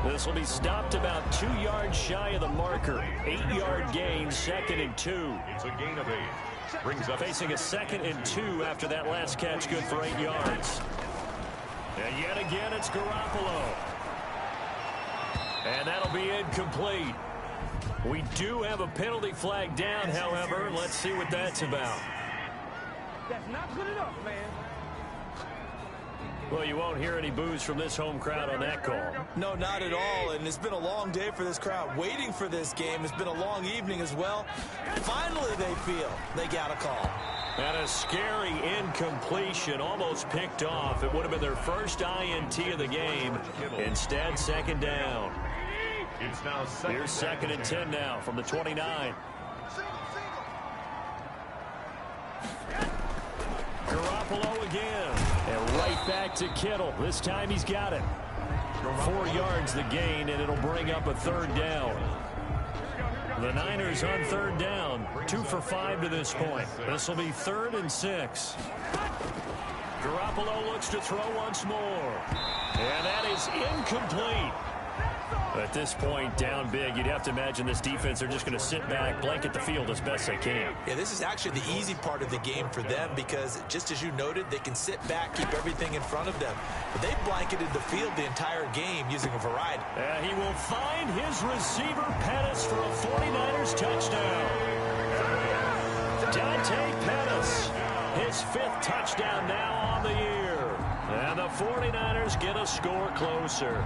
Speaker 2: This will be stopped about 2 yards shy of the marker. 8-yard gain, 2nd and 2.
Speaker 1: It's a gain of 8. Brings up
Speaker 2: facing a 2nd and 2 after that last catch, good for 8 yards. And yet again, it's Garoppolo. And that'll be incomplete. We do have a penalty flag down, however. Let's see what that's about.
Speaker 7: That's not good enough, man.
Speaker 2: Well, you won't hear any boos from this home crowd on that call.
Speaker 3: No, not at all, and it's been a long day for this crowd waiting for this game. It's been a long evening as well. Finally, they feel they got a call.
Speaker 2: And a scary incompletion, almost picked off. It would have been their first INT of the game. Instead, 2nd down.
Speaker 1: It's now
Speaker 2: Here's 2nd and 10 now from the 29. Garoppolo again. And right back to Kittle. This time he's got it. 4 yards the gain, and it'll bring up a 3rd down. The Niners on 3rd down. 2 for 5 to this point. This will be 3rd and 6. Garoppolo looks to throw once more. And that is incomplete. At this point, down big, you'd have to imagine this defense are just going to sit back, blanket the field as best they can.
Speaker 3: Yeah, this is actually the easy part of the game for them because, just as you noted, they can sit back, keep everything in front of them. But they blanketed the field the entire game using a variety.
Speaker 2: He will find his receiver, Pettis, for a 49ers touchdown. Dante Pettis, his 5th touchdown now on the year. And the 49ers get a score closer.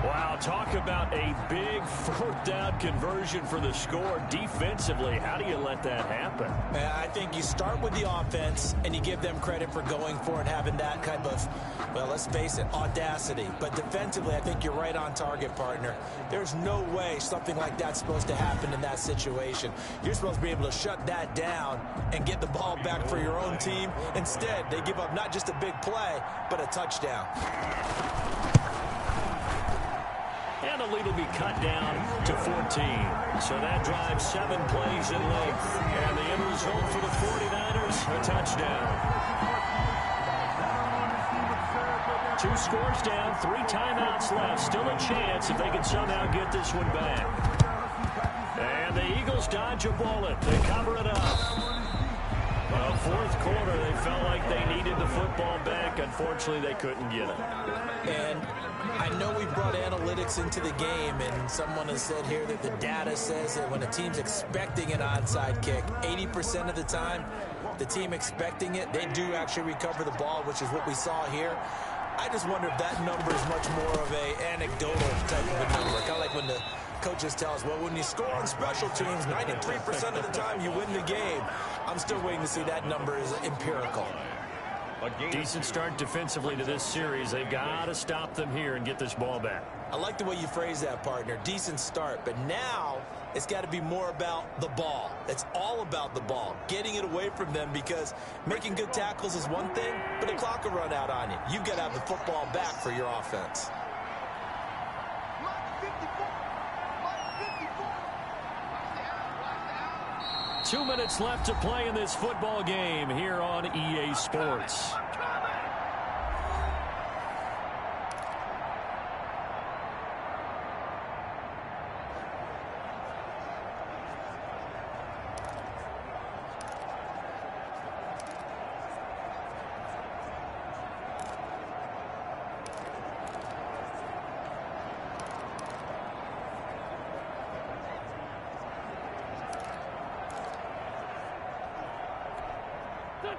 Speaker 2: Wow, talk about a big 4th down conversion for the score. Defensively, how do you let that happen?
Speaker 3: I think you start with the offense and you give them credit for going for it, having that kind of, well, let's face it, audacity. But defensively, I think you're right on target, partner. There's no way something like that's supposed to happen in that situation. You're supposed to be able to shut that down and get the ball back for your own team. Instead, they give up not just a big play, but a touchdown.
Speaker 2: And the lead will be cut down to 14. So that drives 7 plays in length. And the end result for the 49ers, a touchdown. 2 scores down, 3 timeouts left. Still a chance if they can somehow get this one back. And the Eagles dodge a bullet. They cover it up. Well, 4th quarter, they felt like they needed the football back. Unfortunately, they couldn't get it.
Speaker 3: And I know we brought analytics into the game, and someone has said here that the data says that when a team's expecting an onside kick, 80% of the time, the team expecting it, they do actually recover the ball, which is what we saw here. I just wonder if that number is much more of a anecdotal type of a number. Kind of like when the coaches tell us, well, when you score on special teams, 93% of the time you win the game. I'm still waiting to see that number is empirical.
Speaker 2: Decent start defensively to this series. They've got to stop them here and get this ball back.
Speaker 3: I like the way you phrase that, partner. Decent start. But now it's got to be more about the ball. It's all about the ball. Getting it away from them, because making good tackles is one thing, but the clock will run out on you. You've got to have the football back for your offense.
Speaker 2: Two minutes left to play in this football game here on EA Sports.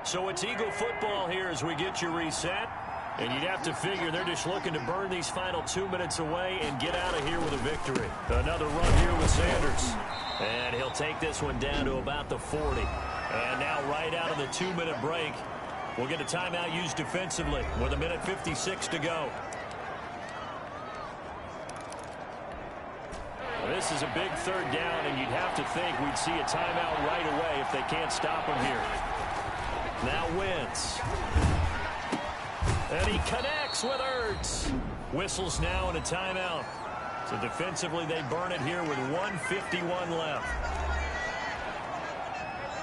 Speaker 2: So it's Eagle football here as we get you reset. And you'd have to figure they're just looking to burn these final 2 minutes away and get out of here with a victory. Another run here with Sanders. And he'll take this one down to about the 40. And now right out of the 2-minute break, we'll get a timeout used defensively with 1:56 to go. this is a big third down, and you'd have to think we'd see a timeout right away if they can't stop him here. Now Wentz. And he connects with Ertz. Whistles now and a timeout. So defensively, they burn it here with 1:51 left.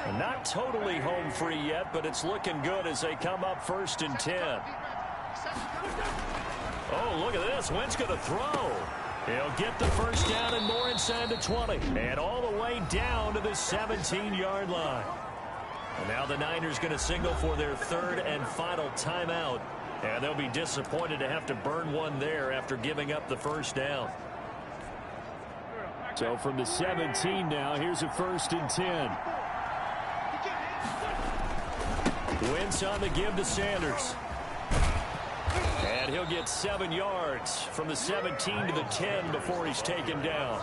Speaker 2: And not totally home free yet, but it's looking good as they come up 1st and 10. Oh, look at this. Wentz going to throw. He'll get the first down and more inside the 20. And all the way down to the 17-yard line. And now the Niners going to signal for their 3rd and final timeout. And they'll be disappointed to have to burn one there after giving up the first down. So from the 17 now, here's a 1st and 10. Wentz on the give to Sanders. And he'll get 7 yards from the 17 to the 10 before he's taken down.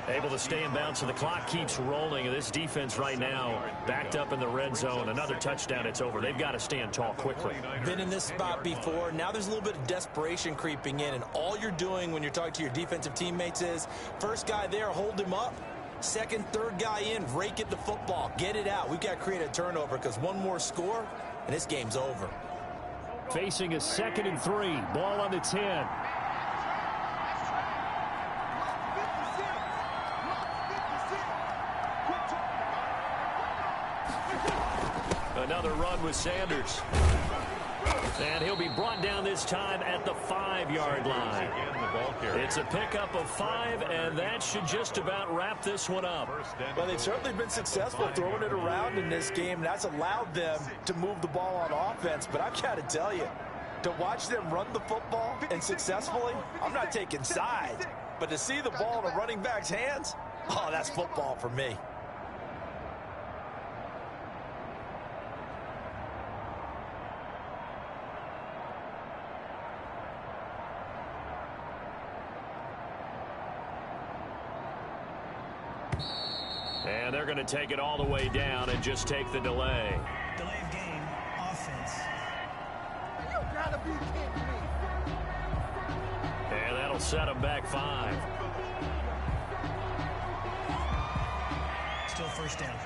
Speaker 2: Able to stay in bounds, so the clock keeps rolling. And this defense right now backed up in the red zone. Another touchdown, it's over. They've got to stand tall quickly.
Speaker 3: Been in this spot before. Now there's a little bit of desperation creeping in. And all you're doing when you're talking to your defensive teammates is, first guy there, hold him up. Second, third guy in, rake at the football. Get it out. We've got to create a turnover because one more score, and this game's over.
Speaker 2: Facing a 2nd and 3. Ball on the 10. Another run with Sanders. And he'll be brought down this time at the 5-yard line. It's a pickup of 5, and that should just about wrap this one up.
Speaker 3: Well, they've certainly been successful throwing it around in this game, and that's allowed them to move the ball on offense. But I've got to tell you, to watch them run the football and successfully, I'm not taking sides. But to see the ball in a running back's hands, oh, that's football for me.
Speaker 2: And they're going to take it all the way down and just take the delay.
Speaker 8: Delay of game, offense.
Speaker 7: You gotta be kidding me.
Speaker 2: And that'll set them back 5.
Speaker 8: Still first down.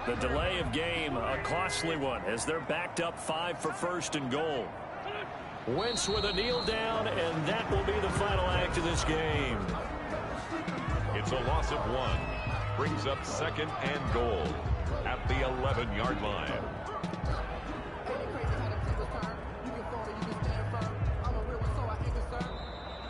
Speaker 2: The delay of game, a costly one, as they're backed up 5 for 1st and goal. Wentz with a kneel down, and that will be the final act of this game.
Speaker 1: It's a loss of 1. Brings up 2nd and goal at the 11-yard line.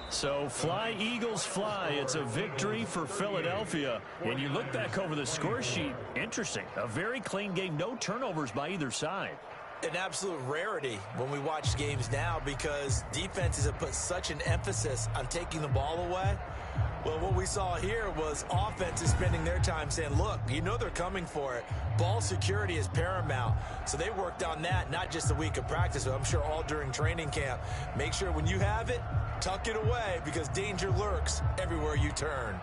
Speaker 2: So fly, Eagles, fly. It's a victory for Philadelphia. And you look back over the score sheet, interesting. A very clean game, no turnovers by either side.
Speaker 3: An absolute rarity when we watch games now because defenses have put such an emphasis on taking the ball away. Well, what we saw here was offenses spending their time saying, look, you know they're coming for it. Ball security is paramount. So they worked on that, not just a week of practice, but I'm sure all during training camp. Make sure when you have it, tuck it away because danger lurks everywhere you turn.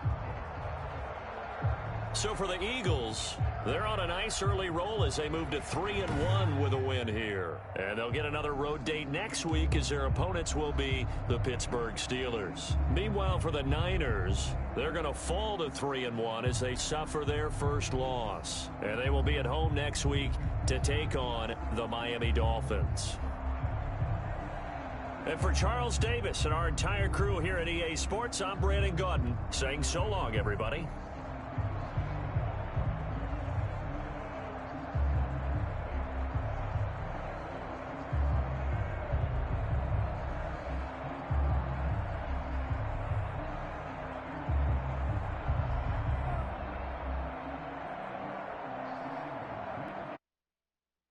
Speaker 2: So for the Eagles, they're on a nice early roll as they move to 3-1 with a win here. And they'll get another road date next week as their opponents will be the Pittsburgh Steelers. Meanwhile, for the Niners, they're going to fall to 3-1 as they suffer their first loss. And they will be at home next week to take on the Miami Dolphins. And for Charles Davis and our entire crew here at EA Sports, I'm Brandon Gaudin saying so long, everybody.